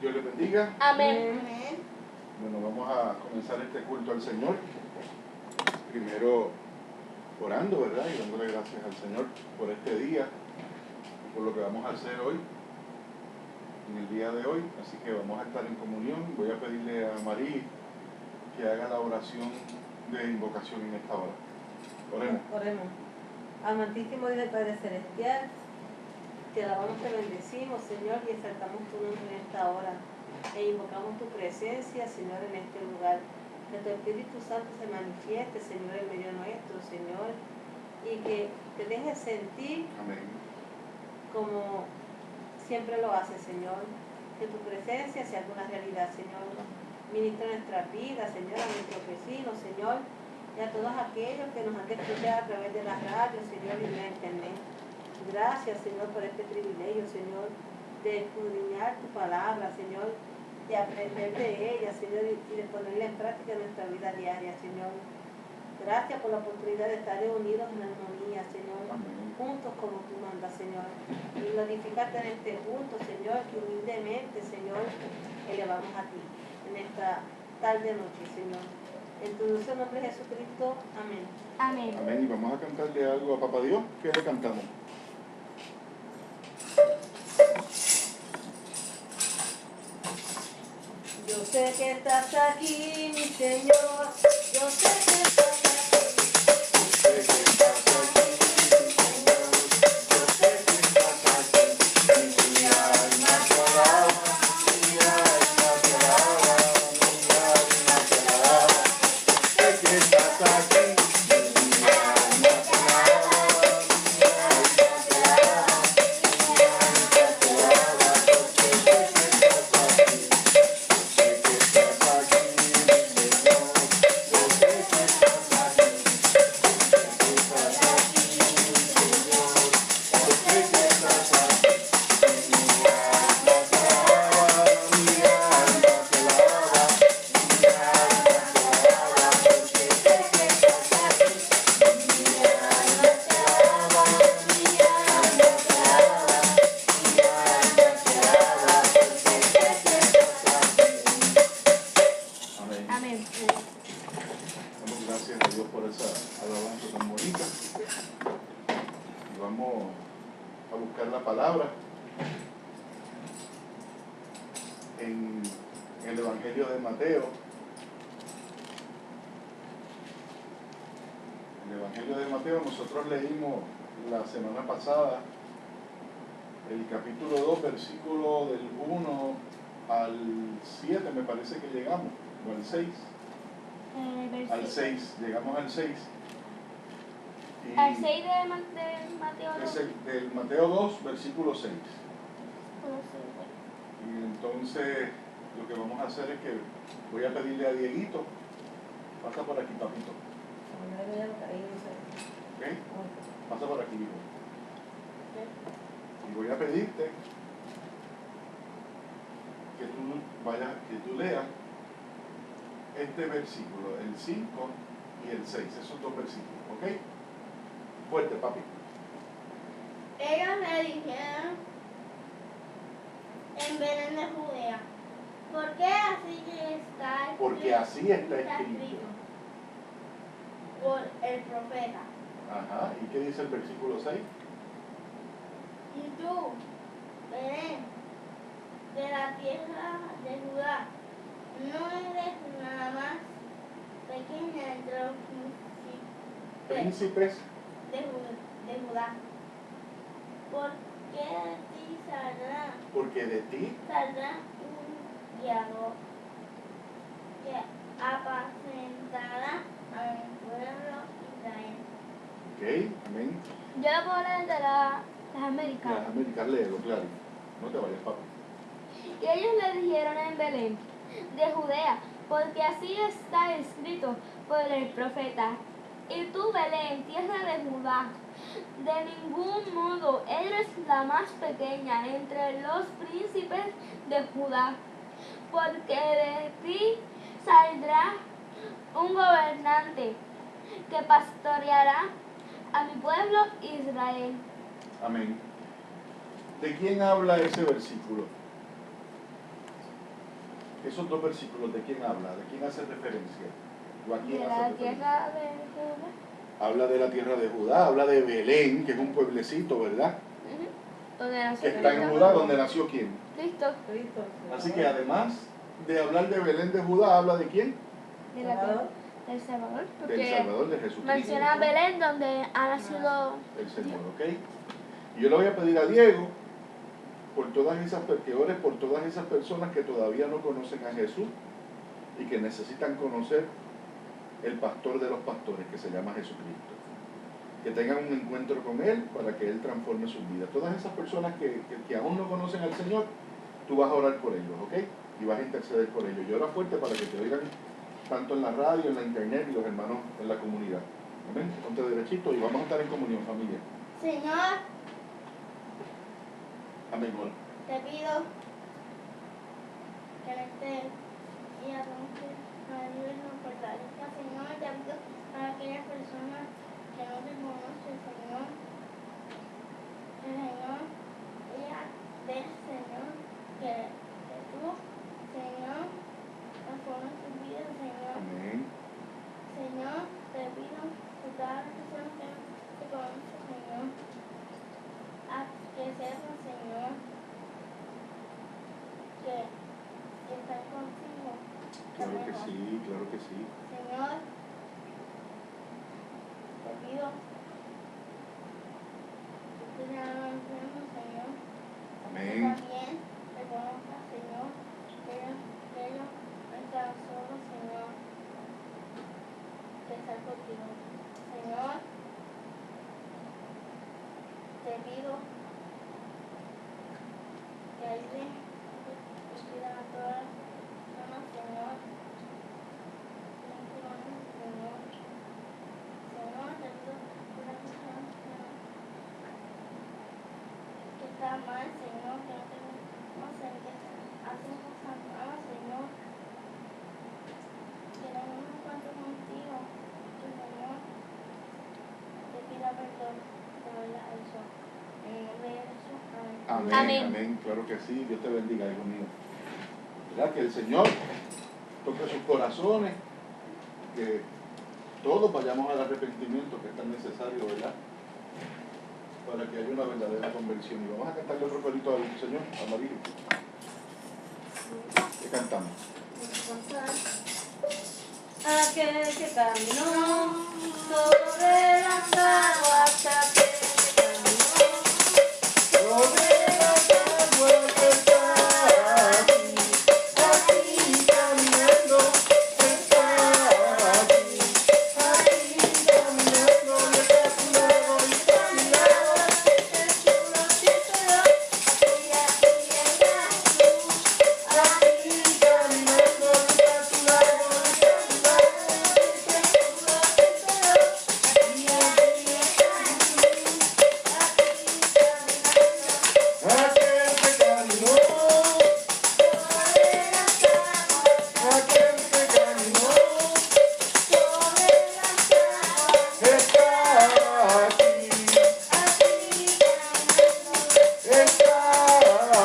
Dios les bendiga. Amén. Bueno, vamos a comenzar este culto al Señor. Primero orando, ¿verdad? Y dándole gracias al Señor por este día, por lo que vamos a hacer hoy, en el día de hoy. Así que vamos a estar en comunión. Voy a pedirle a Marí que haga la oración de invocación en esta hora. Oremos. Oremos. Amantísimo Dios Padre Celestial, te alabamos, te bendecimos, Señor, y exaltamos tu nombre en esta hora. E invocamos tu presencia, Señor, en este lugar. Que tu Espíritu Santo se manifieste, Señor, en medio nuestro, Señor, y que te dejes sentir Amén. como siempre lo haces, Señor. Que tu presencia sea una realidad, Señor. Ministra nuestras vidas, Señor, a nuestros vecinos, Señor, y a todos aquellos que nos han de escuchar a través de la radio, Señor, y de la internet. Gracias, Señor, por este privilegio, Señor, de escudriñar tu palabra, Señor, de aprender de ella, Señor, y de ponerla en práctica en nuestra vida diaria, Señor. Gracias por la oportunidad de estar unidos en armonía, Señor, Amén. juntos como tú mandas, Señor. Y glorificarte en este junto, Señor, que humildemente, Señor, elevamos a ti en esta tarde noche, Señor. En tu dulce nombre Jesucristo, amén. Amén. Amén. Y vamos a cantarle algo a Papá Dios. ¿Qué le cantamos? Yo sé que estás aquí, mi Señor. Yo sé que estás Nosotros leímos la semana pasada el capítulo 2, versículo del 1 al 7, me parece que llegamos, o al 6. Al 6, llegamos al 6. Y Al 6 de Mateo 2. es del Mateo 2, versículo 6. Y entonces lo que vamos a hacer es que voy a pedirle a Dieguito, pasa por aquí, papito. ¿Ok? Pasa por aquí, hijo. Y voy a pedirte que tú leas este versículo, el 5 y el 6, esos dos versículos, ¿ok? Fuerte, papi. Ellos le dijeron en Belén de Judea, ¿por qué así está escrito? Porque así está escrito. Por el profeta. Ajá, ¿y qué dice el versículo 6? Y tú, Belén, de la tierra de Judá, no eres nada más pequeña entre los Príncipes de Judá. Porque de ti saldrá un guiador que apacentará a mi pueblo Israel. Ok, amén. Yo lo puedo leer de las Américas. Las Américas, léelo, claro. No te vayas, papi. Y ellos le dijeron en Belén de Judea, porque así está escrito por el profeta. Y tú, Belén, tierra de Judá, de ningún modo eres la más pequeña entre los príncipes de Judá, porque de ti saldrá un gobernante que pastoreará a mi pueblo Israel. Amén. ¿De quién habla ese versículo? Esos dos versículos, ¿de quién habla? ¿De quién hace referencia? ¿O a quién De hace la referencia? tierra de Judá. Habla de la tierra de Judá, habla de Belén, que es un pueblecito, ¿verdad? Donde Que nació está en Cristo. Judá, donde nació quién. Cristo. Cristo. Así que además de hablar de Belén de Judá, habla de quién? De la tierra del Salvador. Del Porque Salvador, de Jesucristo. menciona Belén donde ha nacido. El Señor, ¿ok? Y yo le voy a pedir a Diego por todas esas, que ores por todas esas personas que todavía no conocen a Jesús y que necesitan conocer el pastor de los pastores, que se llama Jesucristo. Que tengan un encuentro con Él para que Él transforme sus vidas. Todas esas personas que aún no conocen al Señor, tú vas a orar por ellos, ¿ok? Y vas a interceder por ellos. Y ora fuerte para que te oigan tanto en la radio, en la internet y los hermanos en la comunidad. Amén. Ponte derechito y vamos a estar en comunión, familia. Señor, Amén, Mora. te pido que en este día nos ayudes, nos fortalezca, Señor. Te pido para aquellas personas que no te conocen, Señor. Que Señor, ella ve, Señor, que tú, Señor, transformes sus vidas, Señor. Amén. Señor, te pido por todas las personas que no te conocen, Señor, a que sepan, Señor, que están contigo. Claro que sí, claro que sí. Señor, te pido que tú seas los enfermos, Señor. Amén. También reconozca, Señor, que ellos no están solos, Señor, que están contigo. Señor, te pido que ayudes y cuida a todas las personas, Señor. Señor, Señor, te pido por las personas que están mal, Señor, que no te conocen, que hacen cosas malas, Señor. Que no nos encuentro contigo, que Señor, te pida perdón por eso. En el nombre de Jesús, amén. Amén, Amén. amén, claro que sí. Dios te bendiga, hijo mío. ¿Verdad? Que el Señor toque sus corazones, que todos vayamos al arrepentimiento que es tan necesario, ¿verdad? Para que haya una verdadera conversión. Y vamos a cantarle otro corito al Señor, Amarillo. ¿Qué cantamos? Aquel que caminó sobre las aguas, aquel que caminó Sobre las aguas está aquí caminando, está aquí caminando, está a tu lado y está a mi lado. Aquí caminando, está a tu lado y está a mi lado. Aquel que caminó, aquel que caminó, está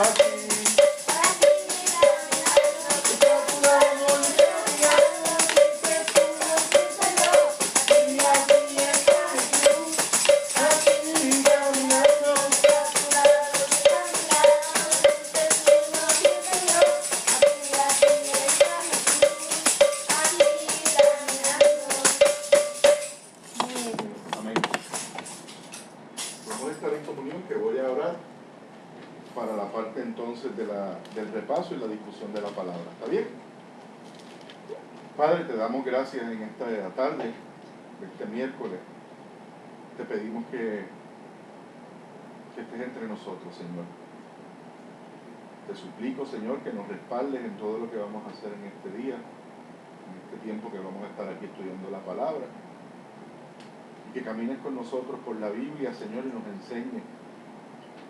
aquí, está aquí, está a tu lado y está a mi lado. Y aquí está Jesús, aquí caminando. Amén. Vamos a estar en comunión, que voy a orar para la parte entonces del repaso y la discusión de la palabra. ¿Está bien? Padre, te damos gracias en esta tarde, de este miércoles. Te pedimos que estés entre nosotros, Señor. Te suplico, Señor, que nos respaldes en todo lo que vamos a hacer en este día, en este tiempo que vamos a estar aquí estudiando la palabra. Y que camines con nosotros por la Biblia, Señor, y nos enseñes,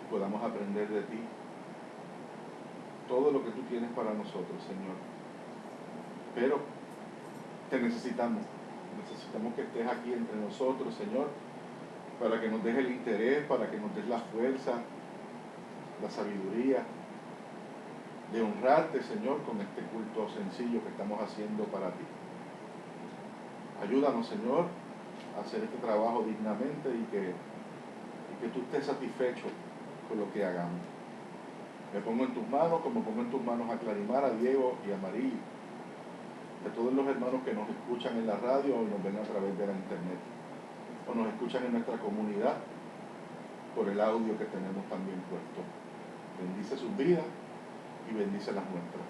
podamos aprender de ti todo lo que tú tienes para nosotros, Señor. Pero te necesitamos que estés aquí entre nosotros, Señor, para que nos des el interés, para que nos des la fuerza, la sabiduría, de honrarte, Señor, con este culto sencillo que estamos haciendo para ti. Ayúdanos, Señor, a hacer este trabajo dignamente y que tú estés satisfecho con lo que hagamos. Me pongo en tus manos, como pongo en tus manos a Clarimar, a Diego y a Marí, a todos los hermanos que nos escuchan en la radio o nos ven a través de la internet, o nos escuchan en nuestra comunidad por el audio que tenemos también puesto. Bendice sus vidas y bendice las nuestras.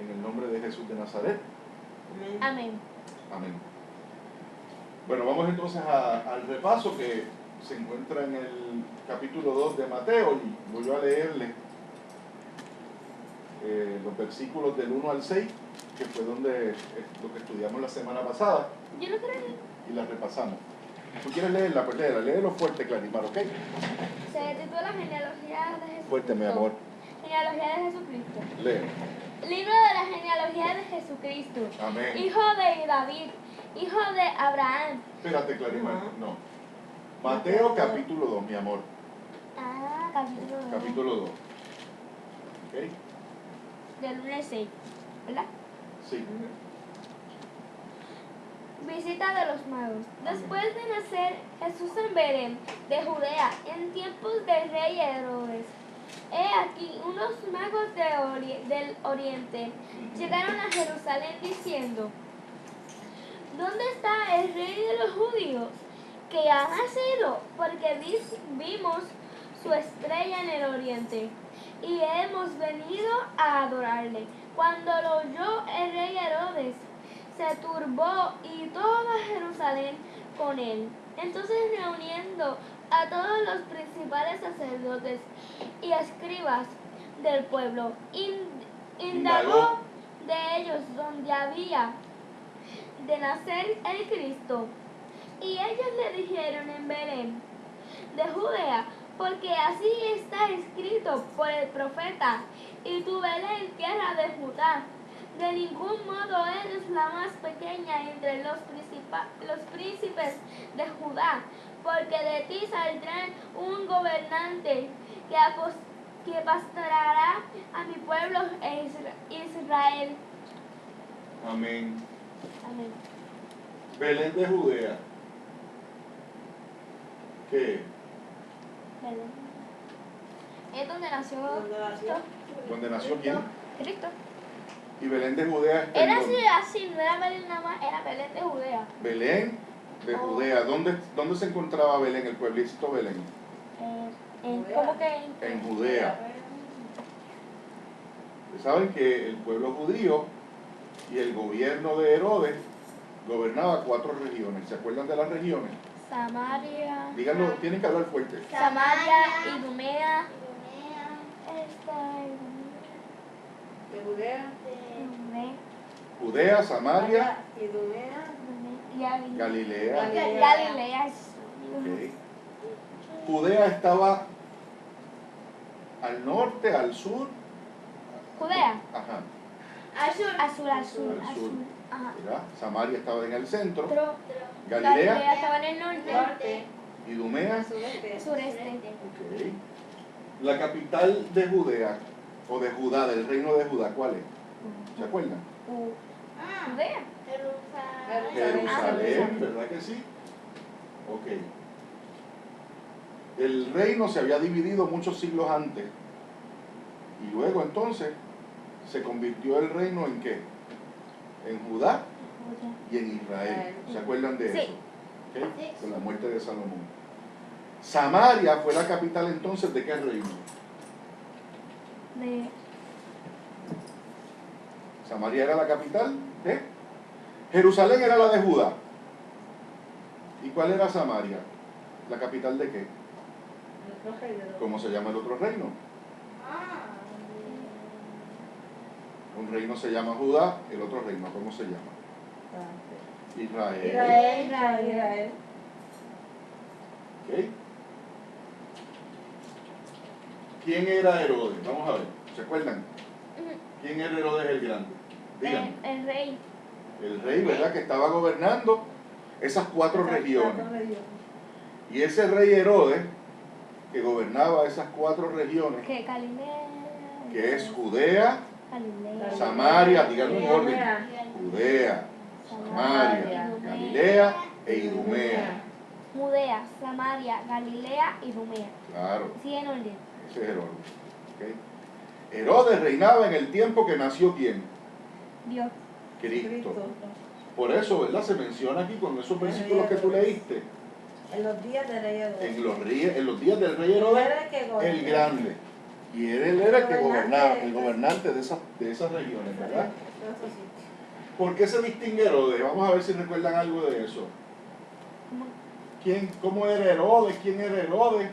En el nombre de Jesús de Nazaret. Amén. Amén. Bueno, vamos entonces al repaso que se encuentra en el capítulo 2 de Mateo, y voy a leerle los versículos del 1 al 6, que fue lo que estudiamos la semana pasada, Yo lo creo. y la repasamos. ¿Tú quieres leerla? Pues léelo fuerte, Clarimar, ¿ok? Se titula Genealogía de Jesucristo. Fuerte, mi amor. Genealogía de Jesucristo. Lee. Libro de la genealogía de Jesucristo. Amén. Hijo de David, hijo de Abraham. Espérate, Clarimar, no. Mateo capítulo 2, mi amor. Ah, capítulo 2. Capítulo 2. ¿Ok? Del 1 al 6, ¿verdad? Sí. Visita de los magos. Después de nacer Jesús en Belén, de Judea, en tiempos del rey Herodes, he aquí unos magos del oriente llegaron a Jerusalén diciendo: ¿dónde está el rey de los judíos que ha nacido? Porque vimos su estrella en el oriente y hemos venido a adorarle. Cuando lo oyó el rey Herodes, se turbó y toda Jerusalén con él. Entonces, reuniendo a todos los principales sacerdotes y escribas del pueblo, indagó de ellos dónde había de nacer el Cristo. Y ellos le dijeron: en Belén de Judea, porque así está escrito por el profeta: y tú, Belén, tierra de Judá, de ningún modo eres la más pequeña entre los príncipes de Judá, porque de ti saldrá un gobernante que pastoreará a mi pueblo Israel. Amén. Amén. Belén de Judea. ¿Qué? Belén. Es donde nació ¿Dónde nació? ¿Dónde nació quién? Cristo. Y Belén de Judea está en Era dónde? así, no era Belén nada más, era Belén de Judea. Belén de Judea. ¿Dónde se encontraba Belén, el pueblito Belén? ¿Cómo que? En Judea. Ustedes saben que el pueblo judío y el gobierno de Herodes gobernaba 4 regiones. ¿Se acuerdan de las regiones? Samaria. Díganlo, tienen que hablar fuerte. Samaria, Idumea. De Judea, Judea, Samaria, Idumea, Galilea. Galilea. Ok. Judea estaba al norte, al sur. Judea. Ajá. Al sur. Ajá. ¿Verdad? Samaria estaba en el centro. Galilea Galilea, estaba en el norte. norte, Idumea. sureste. Sureste. Ok. La capital de Judea, o de Judá, del reino de Judá, ¿cuál es? ¿Se acuerdan? Judea. Jerusalén, ¿verdad que sí? Ok. El reino se había dividido muchos siglos antes. Y luego entonces se convirtió el reino en ¿qué? En Judá y en Israel. ¿Se acuerdan de Sí. eso? ¿Ok? Con la muerte de Salomón. Samaria fue la capital entonces de qué reino? De Samaria era la capital de Jerusalén, era la de Judá. ¿Y cuál era Samaria? ¿La capital de qué? ¿Cómo se llama el otro reino? Un reino se llama Judá, el otro reino, ¿cómo se llama? Israel. Israel. ¿Ok? ¿Quién era Herodes? Vamos a ver, ¿se acuerdan? ¿Quién era Herodes el Grande? Díganme. el rey. El rey, ¿verdad? Que estaba gobernando esas 4 regiones. Y ese rey Herodes, que gobernaba esas 4 regiones, Que Galilea. que es Judea, Galilea, Samaria, díganlo en orden. Idumea. Judea, Samaria, Galilea e Idumea. Judea, Samaria, Galilea y Idumea. Claro, Sigue en orden. ese es Herodes. ¿Ok? Herodes reinaba en el tiempo que nació ¿quién? Dios. Cristo. Por eso, ¿verdad? Se menciona aquí con esos versículos que tú leíste. En los días del rey Herodes. En los días del rey Herodes, Era el que gobernaba. el grande. Y él era el que gobernaba, el Gobernante. gobernante de esas regiones, ¿verdad? En otro sitio. ¿Por qué se distingue Herodes? Vamos a ver si recuerdan algo de eso. ¿Cómo? ¿Cómo era Herodes? ¿Quién era Herodes?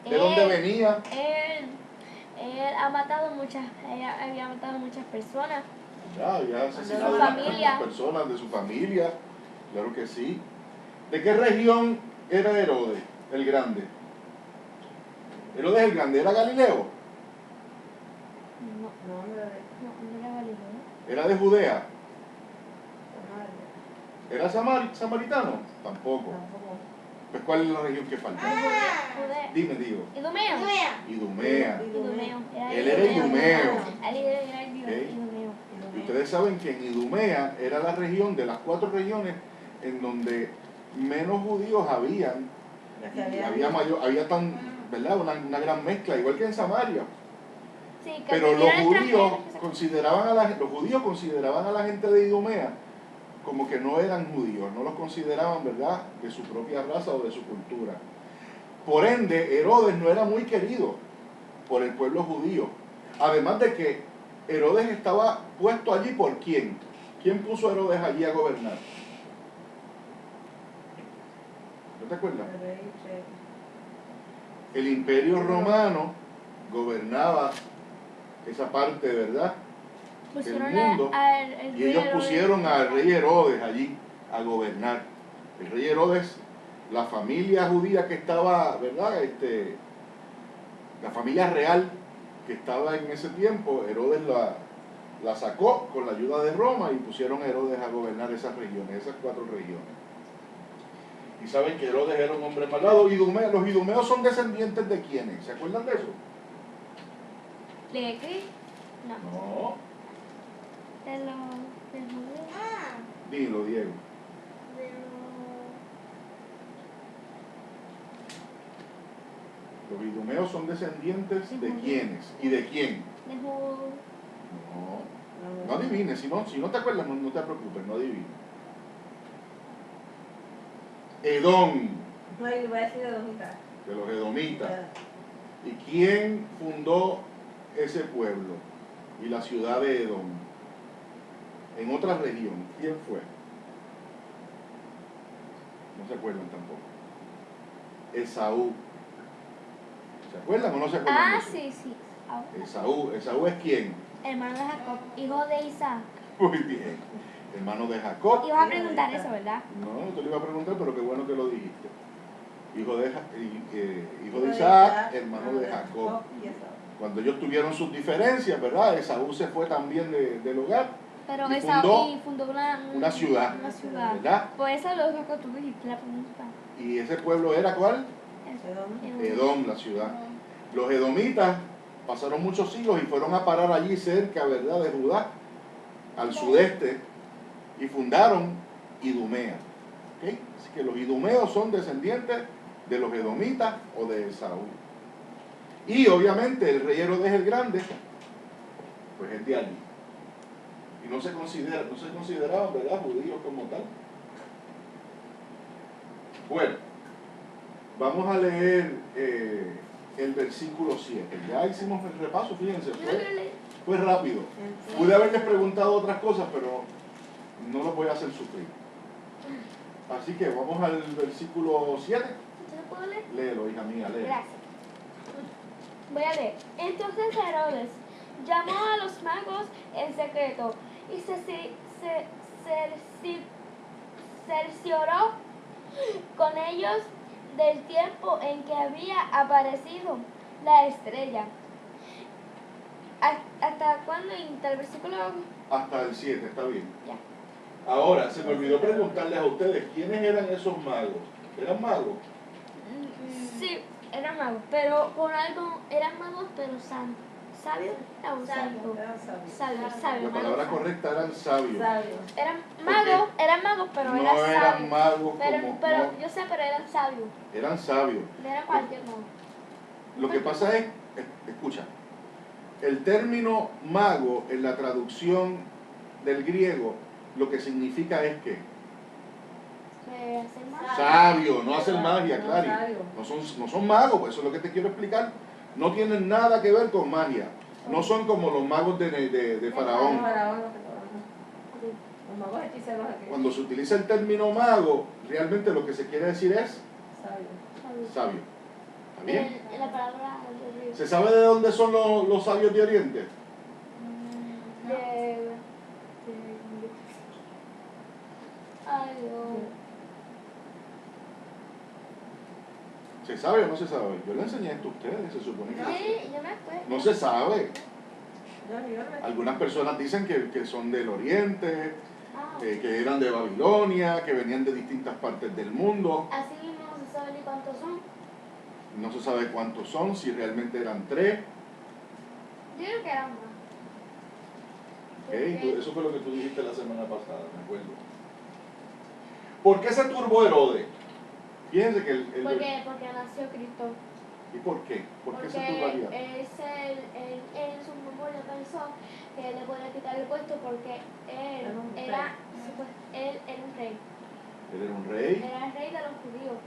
¿De dónde venía? Él había matado muchas personas. Ya, había asesinado De su a familia. unas personas de su familia, claro que sí. ¿De qué región era Herodes, el grande? Herodes el grande, ¿era Galileo? No, No, hombre, no era Galileo. ¿Era de Judea? Samaria. ¿Era samaritano? Tampoco. Tampoco. Pues ¿cuál es la región que falta? Judea. Dime, digo. Idumeo. Idumea. Idumeo. Él era idumeo. Él era Ok. Idumeo. Y ustedes saben que en Idumea era la región de las 4 regiones en donde menos judíos habían. La que Había ¿verdad? Una gran mezcla, igual que en Samaria. Sí, que Pero los vinieron judíos extranjeros. consideraban a la gente de Idumea como que no eran judíos, no los consideraban, ¿verdad?, de su propia raza o de su cultura. Por ende, Herodes no era muy querido por el pueblo judío. Además de que Herodes estaba puesto allí por ¿quién? ¿Quién puso a Herodes allí a gobernar? ¿No te acuerdas? El rey, El imperio romano gobernaba esa parte, ¿verdad?, Pusieron del mundo, el y ellos rey pusieron al rey Herodes allí a gobernar. El rey Herodes, la familia judía que estaba, ¿verdad?, la familia real que estaba en ese tiempo, Herodes la sacó con la ayuda de Roma y pusieron a Herodes a gobernar esas regiones, esas 4 regiones. Y saben que Herodes era un hombre malvado. Los idumeos son descendientes de ¿quiénes? ¿Se acuerdan de eso? ¿De Cristo? No. No. De Judea. Dilo, Diego. Los idumeos son descendientes de ¿quiénes? ¿Y de quién? De Judea. No adivines, si no te acuerdas, no te preocupes, no adivines. Edom, No, y voy a decir de Domita. de los edomitas. ¿Y quién fundó ese pueblo y la ciudad de Edom? En otra región, ¿quién fue? No se acuerdan tampoco. Esaú. ¿Se acuerdan o no se acuerdan? Ah, de eso? sí, sí. Ahora. Esaú es quién? Hermano de Jacob, hijo de Isaac. Muy bien. Hermano de Jacob. Ibas a preguntar eso, ¿verdad? No, te lo iba a preguntar, pero qué bueno que lo dijiste. Hijo de Isaac, hermano de Jacob. Y Esaú. Cuando ellos tuvieron sus diferencias, ¿verdad? Esaú se fue también del hogar Pero y Esaú fundó una ciudad, Una ciudad. ¿verdad? Por eso lo que tú dijiste la pregunta. Y ese pueblo era ¿cuál? Edom, la ciudad. Los edomitas pasaron muchos siglos y fueron a parar allí cerca, ¿verdad?, de Judá, al sudeste, y fundaron Idumea. ¿Ok? Así que los idumeos son descendientes de los edomitas o de Esaú. Y obviamente el rey Herodes el Grande, pues es de allí. Y no se consideraban, ¿verdad?, judíos como tal. Bueno, vamos a leer el versículo 7. Ya hicimos el repaso, fíjense, fue rápido. Pude haberles preguntado otras cosas, pero no los voy a hacer sufrir. Así que vamos al versículo 7. ¿Yo lo puedo leer? Léelo, hija mía, léelo. Gracias. Voy a leer. Entonces Herodes llamó a los magos en secreto y se cercioró con ellos del tiempo en que había aparecido la estrella. ¿Hasta cuándo? ¿Hasta el versículo? Hasta el 7, está bien. Ya. Ahora, se me olvidó preguntarles a ustedes, ¿quiénes eran esos magos? ¿Eran magos? Sí, eran magos, pero con algo, eran magos pero santos. ¿Sabio? Era un sabio. Eran sabios. Sabio. La palabra correcta eran sabios. Sabios. Eran magos, pero No eran eran sabios. magos Pero no, yo sé, pero eran sabios. eran sabios. No era cualquier mago. Lo que pasa es, escucha, el término mago en la traducción del griego lo que significa es que Hacer magia. sabio, no hacen magia, No, claro. sabio. No son magos, pues eso es lo que te quiero explicar. No tienen nada que ver con magia. No son como los magos de Faraón. Faraón, los magos hechiceros aquí. Cuando se utiliza el término mago, realmente lo que se quiere decir es Sabios. sabio. ¿Está bien? En la palabra de Dios. ¿Se sabe de dónde son los sabios de Oriente? Ay, Dios. ¿Se sabe o no se sabe? Yo le enseñé esto a ustedes, se supone que Sí, yo me acuerdo. no se sabe. Yo no me- Algunas personas dicen que son del Oriente, Ah, que eran de Babilonia, que venían de distintas partes del mundo. así mismo no se sabe ni cuántos son. No se sabe cuántos son, si realmente eran 3. Yo creo que eran más. ¿Ok? Eso fue lo que tú dijiste la semana pasada, me acuerdo. ¿Por qué se turbó Herodes? Fíjense que Porque nació Cristo. ¿Y por qué? ¿Por qué se Porque turbaría? él en su memoria pensó que le podía quitar el puesto porque él Era un rey. él era un rey. Él era un rey. Era el rey de los judíos.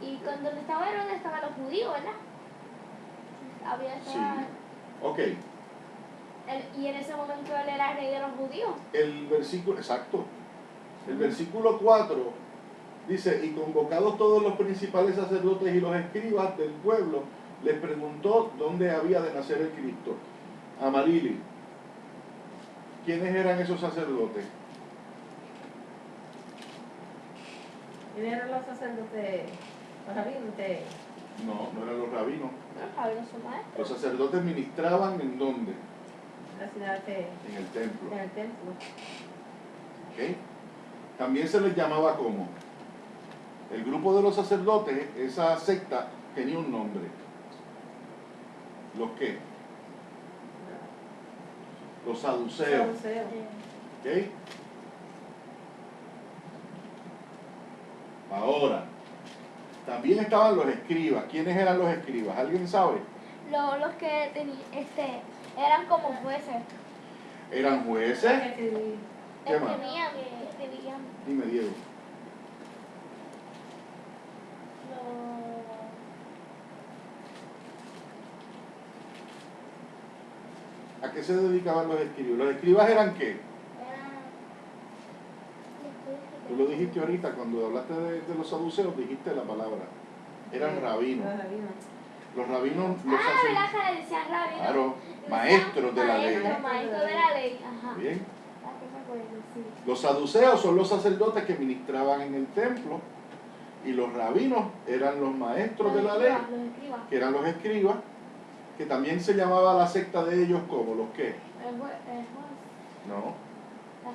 Y cuando estaba Herodes estaban los judíos, ¿verdad? Había Sí. Ok. Y en ese momento él era el rey de los judíos. El versículo, exacto. El versículo 4 dice, y convocados todos los principales sacerdotes y los escribas del pueblo, les preguntó dónde había de nacer el Cristo. Amarili, ¿quiénes eran esos sacerdotes? ¿Quiénes eran los sacerdotes? Los rabinos. No eran los rabinos. Los sabios son maestros. Los sacerdotes ministraban ¿en dónde? La ciudad de. En el templo. En el templo. ¿Ok? También se les llamaba como el grupo de los sacerdotes, esa secta tenía un nombre. ¿Los qué? Los saduceos. Saduceo. ¿Ok? Ahora, también estaban los escribas. ¿Quiénes eran los escribas? ¿Alguien sabe? Los que eran como jueces. Eran jueces. ¿Qué más? Escribían. Dime, Diego. ¿A qué se dedicaban los escribas? ¿Los escribas eran qué? Tú lo dijiste ahorita, cuando hablaste de los saduceos, dijiste la palabra. Eran rabinos. Los rabinos. Los rabinos los ¿Verdad hacen. que le decían rabino? Claro, Le maestros de la ley. decían Maestros de la ley, ajá. Bien. Ah, que me acuerdo, sí. Los saduceos son los sacerdotes que ministraban en el templo y los rabinos eran los maestros de la ley, Los escribas. que eran los escribas, que también se llamaba la secta de ellos como los que. No.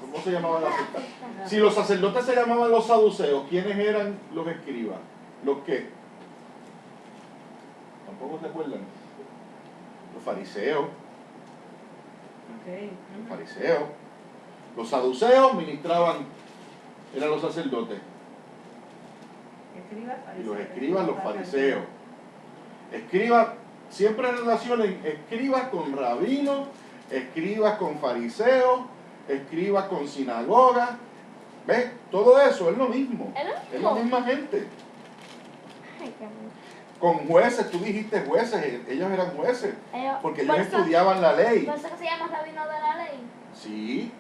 ¿Cómo se llamaba la secta? Si los sacerdotes se llamaban los saduceos, ¿quiénes eran los escribas? ¿Los qué? ¿Tampoco se acuerdan? Los fariseos. Los fariseos. Los saduceos ministraban, eran los sacerdotes. Y los escribas, los fariseos. Escribas, siempre relacionen escribas con rabinos, escribas con fariseos, escribas con sinagogas. ¿Ves? Todo eso es lo mismo. Es la misma gente. Ay, qué amor. Con jueces, tú dijiste jueces, ellos eran jueces, porque ellos por eso- estudiaban la ley. ¿Por eso que se llama rabino de la ley? Sí.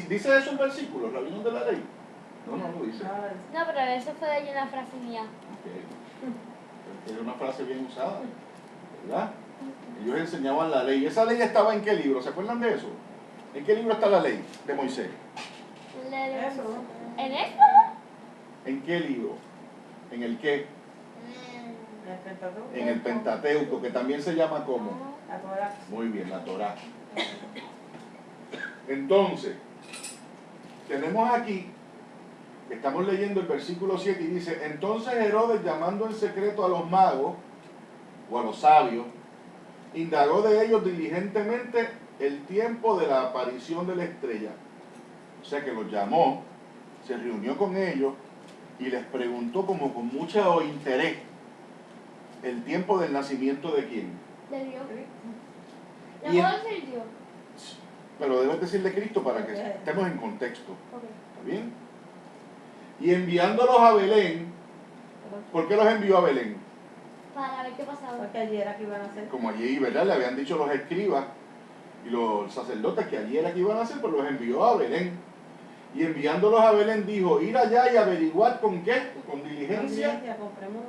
¿Dice eso el versículo, rabinos de la ley? No lo dice. No, pero eso fue de ahí una frase mía. Ok. Es una frase bien usada, ¿verdad? Ellos enseñaban la ley. ¿Esa ley estaba en qué libro? ¿Se acuerdan de eso? ¿En qué libro está la ley de Moisés? Eso. ¿En esto? ¿En qué libro? ¿En el qué? El Pentateuco. En el Pentateuco, que también se llama como. La Torá. Muy bien, la Torá. Entonces, tenemos aquí, estamos leyendo el versículo 7 y dice, entonces Herodes, llamando en secreto a los magos, o a los sabios, indagó de ellos diligentemente el tiempo de la aparición de la estrella. O sea que los llamó, se reunió con ellos y les preguntó como con mucho interés el tiempo del nacimiento de quién. De Dios. Y ¿Le puedo decir Dios? Pero debes decirle Cristo para que estemos en contexto. Ok. ¿Está bien? Y enviándolos a Belén, ¿por qué los envió a Belén? Para ver qué pasaba. Porque ayer aquí iban a hacer. Como allí, ¿verdad? Le habían dicho los escribas y los sacerdotes que allí era que iban a hacer, pues los envió a Belén. Y enviándolos a Belén dijo, ir allá y averiguar con qué, con diligencia, Compremos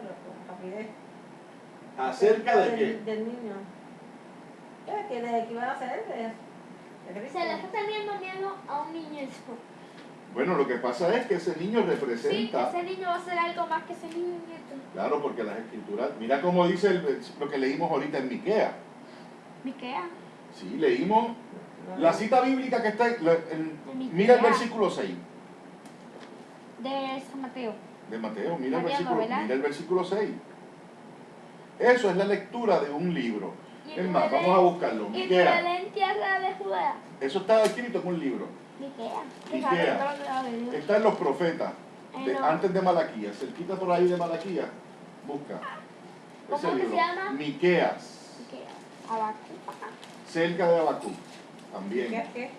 rapidez. acerca de qué. Del niño. Que desde que iban a hacer Se le está teniendo miedo a un niño. Bueno, lo que pasa es que ese niño Sí, representa, ese niño va a ser algo más que ese niño. claro, porque las escrituras, mira cómo dice lo que leímos ahorita en Miquea. Miquea. Sí, leímos la cita bíblica que está mira el versículo 6 De San Mateo. de Mateo, mira el, Mateo, versículo, ¿verdad? mira el versículo 6. Eso es la lectura de un libro. Y Es tu más, Belén- vamos a buscarlo. Y tu Miquea. Belén, tierra de Judea. Eso está escrito en un libro. Miquea. Miquea. Está en los profetas, antes de Malaquías, cerquita por ahí de Malaquías. Busca. Ese ¿Cómo que libro. se llama? Miqueas, Miquea. Habacuc. cerca de Habacuc, también. ¿Qué?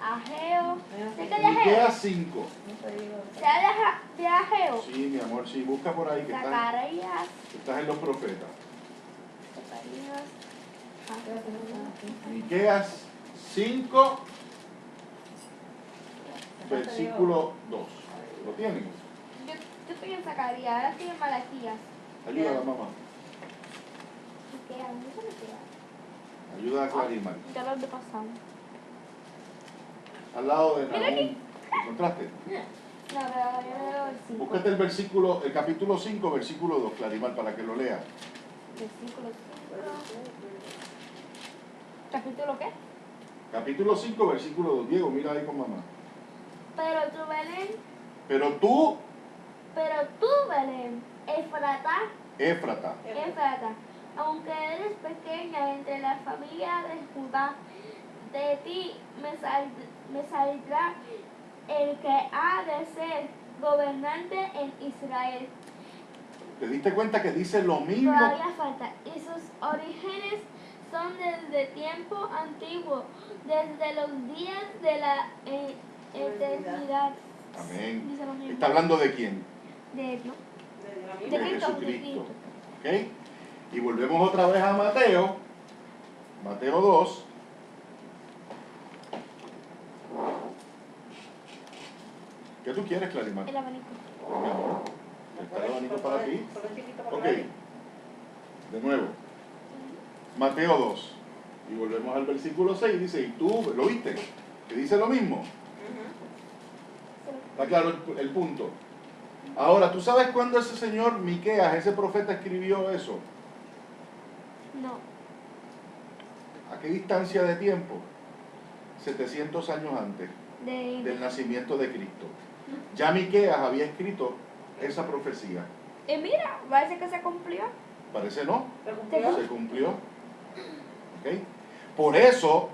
Ageo. Cerca de Ageo. Miqueas 5. No te digo. Sea de Ageo. Sí, mi amor, sí, busca por ahí que Zacarías. estás en los profetas. Zacarías. Miqueas 5, versículo 2. ¿Lo tienen? Yo estoy en Zacarías, ahora estoy en Malaquías. Ayuda a la mamá. Miquea, ¿dónde está Miquea? Ayuda a Clarimar. Ya lo he pasado. Al lado de Mira Nahum. aquí. ¿Lo encontraste? No, pero yo no leo el 5. Búscate el versículo, el capítulo 5, versículo 2, Clarimar, para que lo leas. Versículo 5. ¿Capítulo qué? Capítulo 5, versículo 2. Diego, mira ahí con mamá. Pero tú, Belén, Pero tú, Éfrata, Éfrata, aunque eres pequeña entre la familia de Judá, de ti me saldrá el que ha de ser gobernante en Israel. ¿te diste cuenta que dice lo mismo? Todavía falta, y sus orígenes son desde tiempo antiguo, desde los días de la eternidad. Amén. Dice lo mismo. ¿Está hablando de quién? De, ¿no? De De De Cristo, de Jesucristo. Cristo. ¿Ok? Y volvemos otra vez a Mateo. Mateo 2. ¿Qué tú quieres, Clarimar? El abanico. Mi amor, ¿está el abanico para ti? Ok. De nuevo. Mateo 2. Y volvemos al versículo 6. Dice, y tú, ¿lo viste? Que dice lo mismo. Está claro el punto. Ahora, ¿tú sabes cuándo ese señor Miqueas, ese profeta, escribió eso? No. ¿A qué distancia de tiempo? 700 años antes del nacimiento de Cristo. Ya Miqueas había escrito esa profecía. Y mira, parece que se cumplió. Parece no, ¿Pero se cumplió. ¿Ok? Por eso,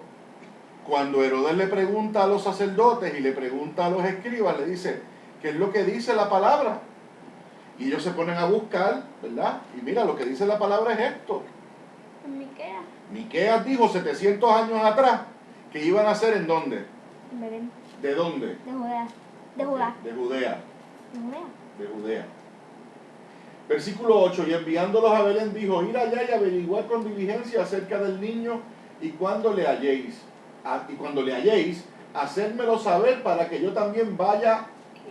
cuando Herodes le pregunta a los sacerdotes y le pregunta a los escribas, le dice, ¿qué es lo que dice la palabra? Y ellos se ponen a buscar, ¿verdad? Y mira, lo que dice la palabra es esto. En Miquea. Miqueas dijo 700 años atrás que iban a ser ¿en dónde? En Belén. ¿De dónde? De Judea. De Judá. De Judea. De Judea. De Judea. Versículo 8, y enviándolos a Belén dijo, ir allá y averiguar con diligencia acerca del niño y cuando le halléis, hacérmelo saber para que yo también vaya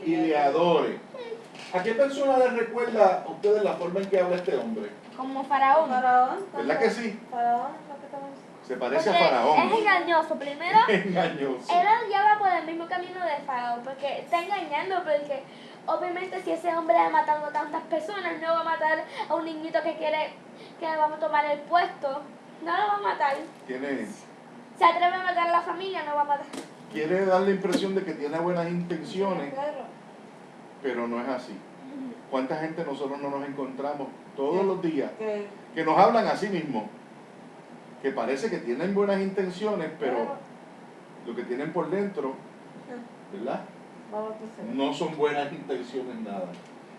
y le adore. ¿A qué persona les recuerda a ustedes la forma en que habla este hombre? Como faraón. Faraón. ¿Verdad que sí? Faraón es lo que estamos. Se parece a Porque Faraón. es engañoso. Primero, Engañoso. él ya va por el mismo camino de faraón. Porque está engañando. Porque obviamente si ese hombre ha matado a tantas personas, no va a matar a un niñito que quiere que vamos a tomar el puesto. No lo va a matar. Se atreve a matar a la familia, no va a matar. Quiere dar la impresión de que tiene buenas intenciones, pero no es así. ¿Cuánta gente nosotros no nos encontramos todos los días que nos hablan así mismo? que parece que tienen buenas intenciones, pero lo que tienen por dentro, ¿verdad? No son buenas intenciones nada.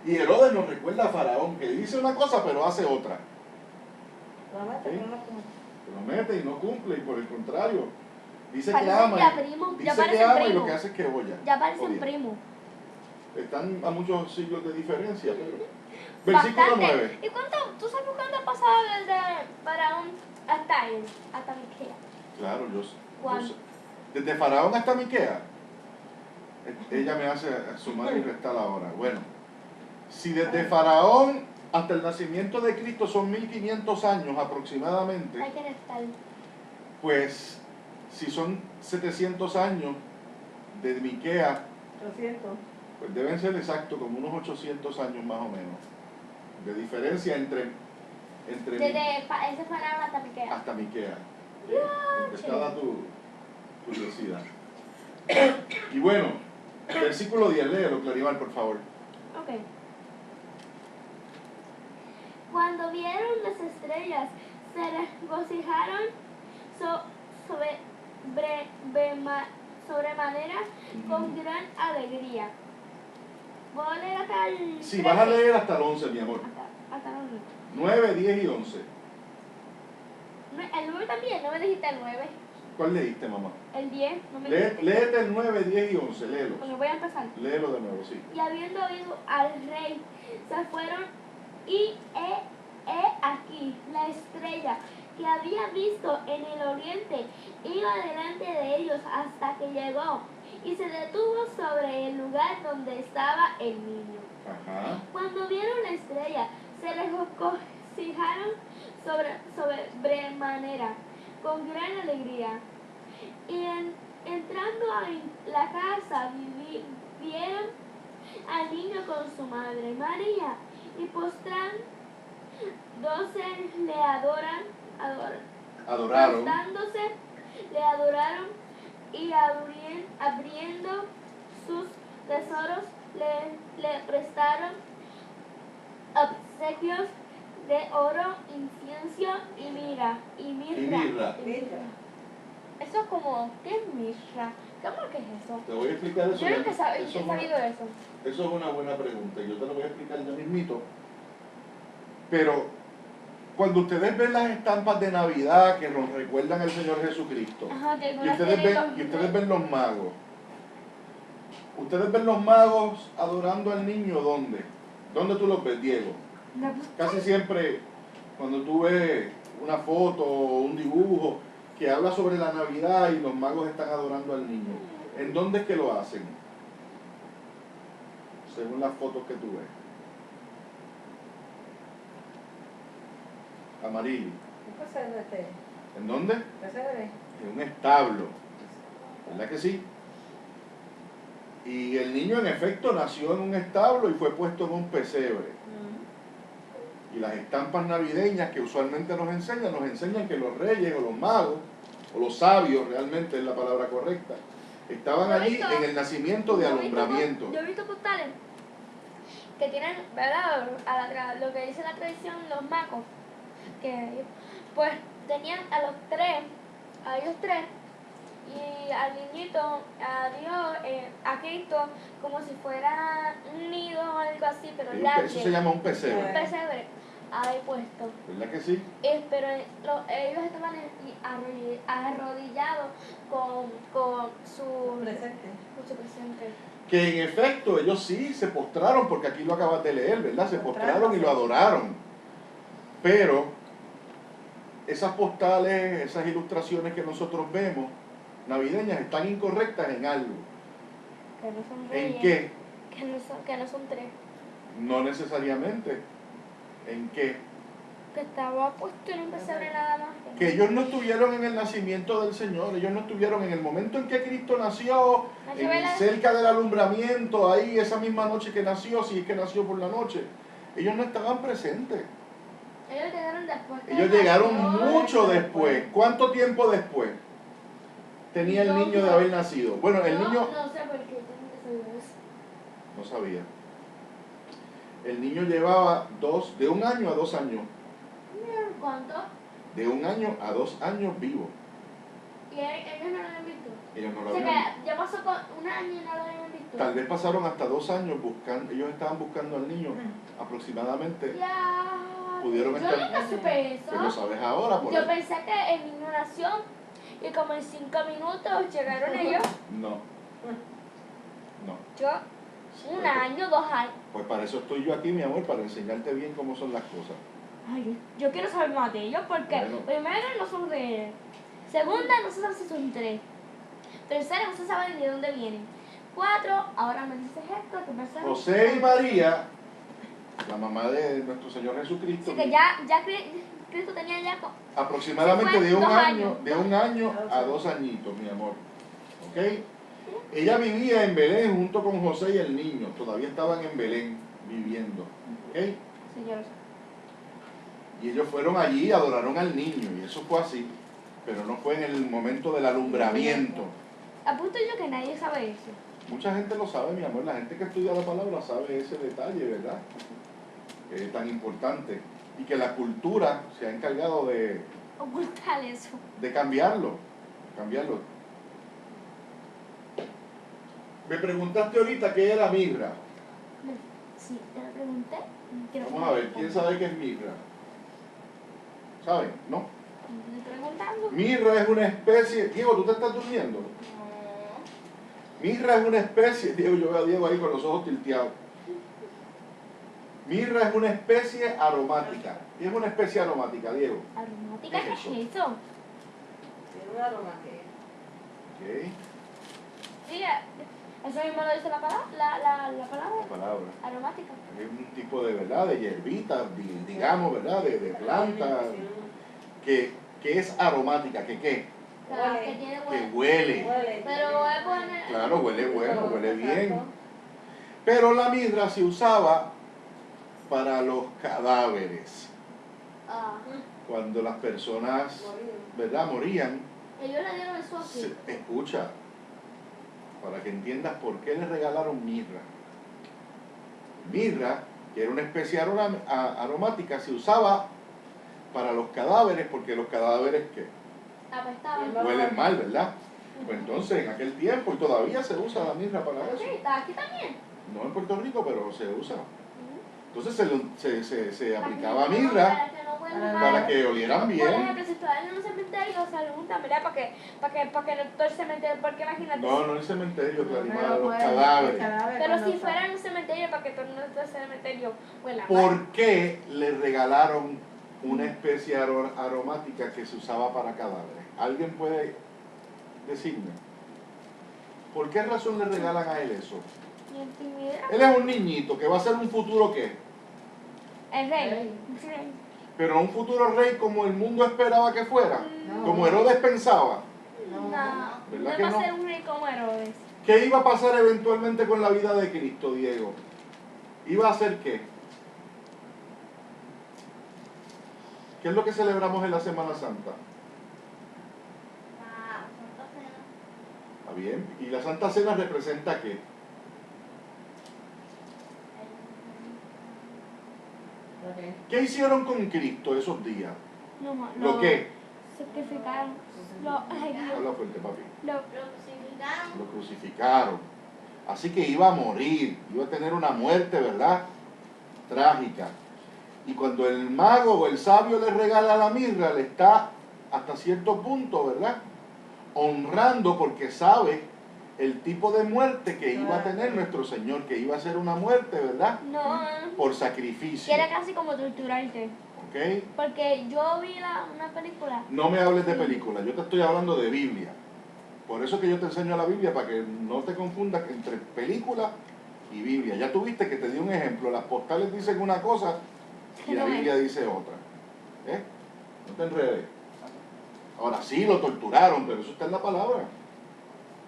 Y Herodes nos recuerda a Faraón, que dice una cosa pero hace otra. Promete, ¿Sí? pero no cumple. Promete y no cumple, y por el contrario, dice que Parecen ama, ya primos, ya dice que parecen ama y lo primos. que hace es que odia. Ya parecen Odia. primos. Están a muchos siglos de diferencia, pero... Versículo Bastante. 9. ¿Y cuánto, tú sabes cuánto ha pasado desde Faraón hasta él, hasta Miquea? Claro, yo ¿Cuál? sé. Desde Faraón hasta Miquea, ella me hace sumar y restar ahora. Bueno, si desde Faraón hasta el nacimiento de Cristo son 1500 años aproximadamente, Hay que restar. pues si son 700 años de Miquea, 300. pues deben ser exactos como unos 800 años más o menos de diferencia entre Desde ese Faraón hasta Miquea. hasta Miquea. Contestada tu curiosidad. Y bueno, versículo 10, léelo, Claribal, por favor. Ok. Cuando vieron las estrellas, se regocijaron sobremanera con gran alegría. ¿Puedo leer hasta el Sí, 13? vas a leer hasta el 11, mi amor. Hasta el 9, 10 y 11. 9. El 9 también, no me dijiste el 9. ¿Cuál leíste, mamá? El 10, no me dijiste. Léete el 9, 10 y 11, léelos. Bueno, voy a empezar. Léelo de nuevo, sí. Y habiendo oído al rey, se fueron y he aquí la estrella que había visto en el oriente iba delante de ellos hasta que llegó y se detuvo sobre el lugar donde estaba el niño. Ajá. Cuando vieron la estrella, se regocijaron sobremanera con gran alegría. Y entrando en la casa, vieron al niño con su madre María, y postrándose le Adoraron. postrándose le adoraron, y abriendo sus tesoros le prestaron obsequios de oro, incienso y mirra. Mirra. Eso es como, ¿qué es mirra? ¿Cómo que es eso? Te voy a explicar eso. Yo nunca he eso sabido eso. Eso es una buena pregunta. Yo te lo voy a explicar ya mismito. Pero cuando ustedes ven las estampas de Navidad que nos recuerdan al Señor Jesucristo, Ajá, que y ustedes ven los magos. Ustedes ven los magos adorando al niño, ¿dónde? ¿Dónde tú los ves, Diego? Casi siempre cuando tú ves una foto o un dibujo que habla sobre la Navidad y los magos están adorando al niño, ¿en dónde es que lo hacen? Según las fotos que tú ves. Amarillo. ¿Qué cosa es este? ¿En dónde? ¿Pesebre? En un establo. ¿Verdad que sí? Y el niño en efecto nació en un establo y fue puesto en un pesebre. Y las estampas navideñas que usualmente nos enseñan que los reyes o los magos, o los sabios, realmente es la palabra correcta, estaban allí en el nacimiento de alumbramiento. Yo he visto postales que tienen, ¿verdad? Lo que dice la tradición, los magos, que pues tenían a ellos tres, y al niñito, a Dios, a Cristo, como si fuera un nido o algo así, pero grande. Eso se llama un Un pesebre. pesebre ahí puesto. ¿Verdad que sí? Pero ellos estaban arrodillados con su presente. Que en efecto ellos sí se postraron, porque aquí lo acabas de leer, ¿verdad? Se postraron y lo adoraron. Pero esas postales, esas ilustraciones que nosotros vemos, navideñas, están incorrectas en algo. Que no son ¿En reyes, qué? que no son tres. No necesariamente. ¿En qué? Que estaba puesto en un pesebre nada más. Que ellos no estuvieron en el nacimiento del Señor, ellos no estuvieron en el momento en que Cristo nació, cerca del alumbramiento, ahí esa misma noche que nació, si es que nació por la noche. Ellos no estaban presentes. Ellos llegaron después. Ellos llegaron mucho después. ¿Cuánto tiempo después tenía el niño de haber nacido? Bueno, el niño... No sé por qué tengo que saber eso. No sabía. El niño llevaba de 1 año a 2 años. ¿Cuánto? de 1 año a 2 años vivo. ¿Y ellos no lo habían visto? Ellos no lo O sea habían que ya pasó con 1 año y no lo habían visto. Tal vez pasaron hasta 2 años buscando, ellos estaban buscando al niño aproximadamente. Ya. Pudieron Yo estar- nunca supe Pues lo eso. sabes ahora, por Yo ahí. pensé que en mi ignoración y como en 5 minutos llegaron ellos. No. No. Yo, 1 año, 2 años. Pues para eso estoy yo aquí, mi amor, para enseñarte bien cómo son las cosas. Ay, yo quiero saber más de ellos porque Bueno. primero no son reales. Segunda, no se sabe si son 3. Tercera, no se sabe ni de dónde vienen. 4, ahora me dices esto, que pensé. José y María, la mamá de nuestro Señor Jesucristo, Así que ya Cristo tenía ya. aproximadamente Se fue de un 2 año, años. de 1 año a 2 añitos, mi amor. ¿Ok? Ella vivía en Belén junto con José y el niño. Todavía estaban en Belén viviendo. ¿Ok? Sí, yo lo sé. Y ellos fueron allí, adoraron al niño. Y eso fue así. Pero no fue en el momento del alumbramiento. Apunto yo que nadie sabe eso. Mucha gente lo sabe, mi amor. La gente que estudia la palabra sabe ese detalle, ¿verdad? Tan importante. Y que la cultura se ha encargado de Ocultar eso. cambiarlo. Cambiarlo. Me preguntaste ahorita qué era mirra. Sí, te lo pregunté. Quiero Vamos a ver, ¿quién sabe qué es mirra? ¿Saben? ¿No? Estoy preguntando. Mirra es una especie... Diego, ¿tú te estás durmiendo? Mirra es una especie... Diego, yo veo a Diego ahí con los ojos tilteados. Mirra es una especie aromática. ¿Qué es una especie aromática, Diego? ¿Aromática ¿Qué qué es es eso? eso? Tiene un aroma que Ok, Sí, eso mismo lo dice la palabra. La palabra. la palabra. Aromática. Es un tipo de, ¿verdad? De hierbita, digamos, ¿verdad? De planta que es aromática, que ¿qué? Claro, que tiene Que huevo. huele. Pero es bueno. Claro, huele bueno, huele bien. Pero la mirra se usaba para los cadáveres. Ah, Cuando las personas, ¿verdad? Morían. ellos le dieron eso aquí. Escucha, para que entiendas por qué le regalaron mirra. Mirra, que era una especie aromática, se usaba para los cadáveres, porque los cadáveres ¿qué? Apestaban. Huelen mal, ¿verdad? Pues entonces, en aquel tiempo, y todavía se usa la mirra para Sí, eso. está aquí también. No en Puerto Rico, pero se usa. Entonces se aplicaba Para que no- mirra para que no huelan para mal. que olieran Por bien. ejemplo, si estás en un cementerio, se pregunta, mira, para que no todo el cementerio, porque imagínate. No, no el cementerio, Clarimar, Pero los puede- cadáveres. el cadáver Pero cuando si está- fuera en un cementerio, para que todo el cementerio huela mal. ¿Por qué le regalaron una especie aromática que se usaba para cadáveres? ¿Alguien puede decirme? ¿Por qué razón le regalan a él eso? Y intimidad. Él es un niñito que va a ser un futuro ¿qué? El rey. Rey. Sí. Pero un futuro rey como el mundo esperaba que fuera, No. como Herodes pensaba. No, ¿Verdad no que va a no? ser un rey como Herodes. ¿Qué iba a pasar eventualmente con la vida de Cristo, Diego? ¿Iba a ser qué? ¿Qué es lo que celebramos en la Semana Santa? Ah, Santa Cena. ¿Está bien? ¿Y la Santa Cena representa qué? Ok. ¿Qué hicieron con Cristo esos días? ¿Lo qué? Sacrificaron. Ay, Dios. Habla fuerte, papi. Lo Lo crucificaron. Lo crucificaron. Así que iba a morir, iba a tener una muerte, ¿verdad? Trágica. Y cuando el mago o el sabio le regala la mirra, le está hasta cierto punto, ¿verdad? Honrando porque sabe el tipo de muerte que iba a tener nuestro Señor, que iba a ser una muerte, ¿verdad? No, Por sacrificio. que era casi como torturarte. ¿Ok? Porque yo vi una película. No me hables de películas, yo te estoy hablando de Biblia. Por eso que yo te enseño la Biblia, para que no te confundas entre película y Biblia. Ya tuviste que te di un ejemplo, las postales dicen una cosa y la No es. Biblia dice otra. ¿Eh? No te enredes. Ahora sí, lo torturaron, pero eso está en la palabra.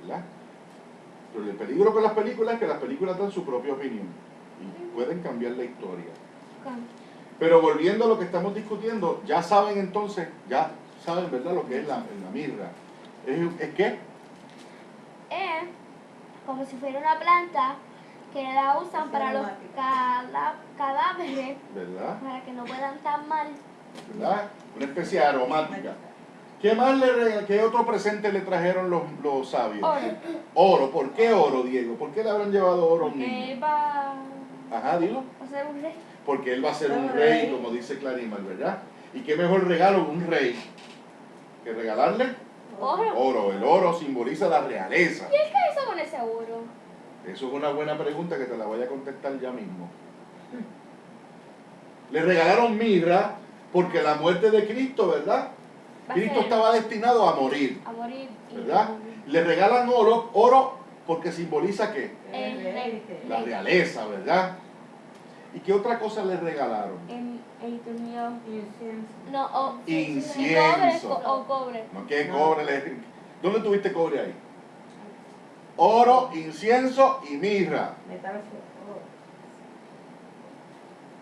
¿Verdad? Pero el peligro con las películas es que las películas dan su propia opinión y pueden cambiar la historia. Pero volviendo a lo que estamos discutiendo, ya saben entonces, ya saben, ¿verdad?, lo que es la mirra. ¿Es qué? Es como si fuera una planta que la usan para los cadáveres, ¿Verdad? para que no puedan tan mal. ¿verdad? Una especie aromática. ¿Qué más qué otro presente le trajeron los sabios? Oro. Oro. ¿Por qué oro, Diego? ¿Por qué le habrán llevado oro a un niño? Porque va Ajá, dilo. a ser un rey. Porque él va a ser un rey, como dice Clarimal, ¿verdad? ¿Y qué mejor regalo un rey que regalarle? Oro. Oro. El oro simboliza la realeza. ¿Qué hizo con ese oro? Eso es una buena pregunta que te la voy a contestar ya mismo. Le regalaron mirra porque la muerte de Cristo, ¿verdad? Va a Cristo ser estaba destinado a morir, a morir. y ¿verdad? a morir. Le regalan oro porque simboliza ¿qué? El rey. La realeza, ¿verdad? ¿Y qué otra cosa le regalaron? El mío. Incienso. No, o Incienso. cobre o cobre. ¿No? ¿Qué No. cobre? ¿Dónde tuviste cobre ahí? Oro, incienso y mirra. Metal.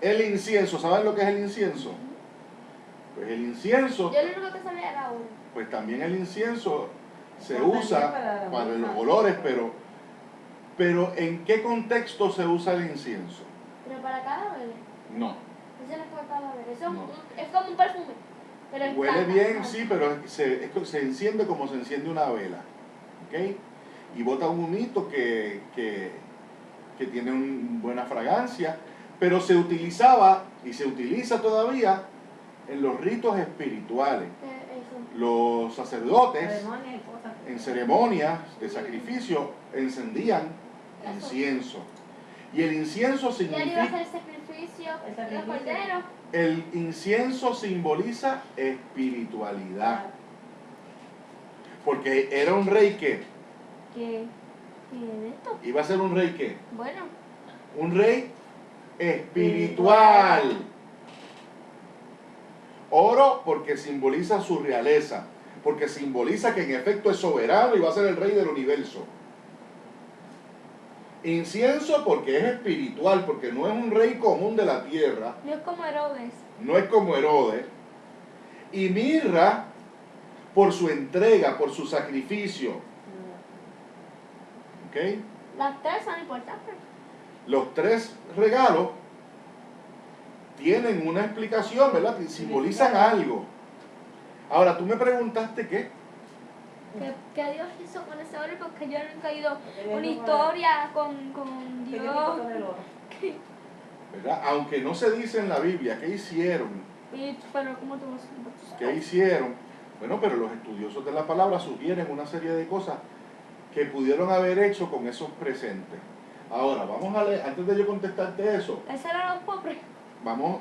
El incienso, ¿saben lo que es el incienso? Pues el incienso, Yo lo único que sabía era oro. pues también el incienso se También usa para para los usar. olores, pero ¿en qué contexto se usa el incienso? Pero para cadáveres. No. Eso no es para cadáveres. Eso No. es como un perfume. Pero es Huele planta. bien, sí, pero se enciende como se enciende una vela. ¿Ok? Y bota un humito que tiene una buena fragancia, pero se utilizaba y se utiliza todavía en los ritos espirituales. Eso. Los sacerdotes Ceremonia y cosas. en ceremonias de sacrificio encendían incienso. Y el incienso Y él iba a significa, hacer sacrificio El de los sacrificio. corderos. el incienso simboliza espiritualidad. Porque era un rey que ¿Qué es esto? iba a ser un rey que Bueno, un rey espiritual. Oro porque simboliza su realeza, porque simboliza que en efecto es soberano y va a ser el rey del universo. Incienso porque es espiritual, porque no es un rey común de la tierra, no es como Herodes. no es como Herodes. Y mirra por su entrega, por su sacrificio. ¿Ok? Las tres son importantes. Los tres regalos tienen una explicación, ¿verdad? Que simbolizan algo. Ahora, tú me preguntaste qué. ¿Qué Dios hizo con ese oro? Porque yo nunca he ido una historia con ¿Qué Dios. tipo con el oro? ¿Verdad? Aunque no se dice en la Biblia qué hicieron, Pero ¿cómo tú vas a qué hicieron. Bueno, pero los estudiosos de la palabra sugieren una serie de cosas que pudieron haber hecho con esos presentes. Ahora, vamos a leer, antes de yo contestarte eso, Ese eran los pobres. vamos,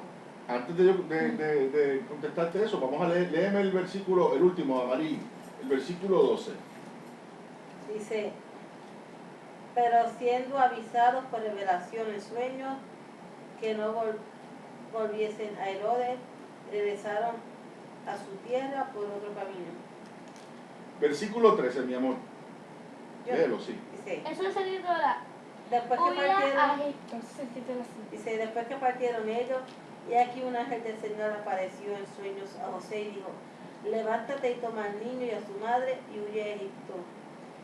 antes de contestarte eso, vamos a leer, léeme el versículo, el último, amarillo, el versículo 12. Dice, pero siendo avisados por revelación en sueños que no volviesen a Herodes, regresaron a su tierra por otro camino. Versículo 13, mi amor. Yo- Léelo, sí. Dice, Eso es el libro de la después que huida a partieron, Egipto. Ese es el título así. dice, después que partieron ellos, y aquí un ángel del Señor apareció en sueños a José y dijo, levántate y toma al niño y a su madre y huye a Egipto,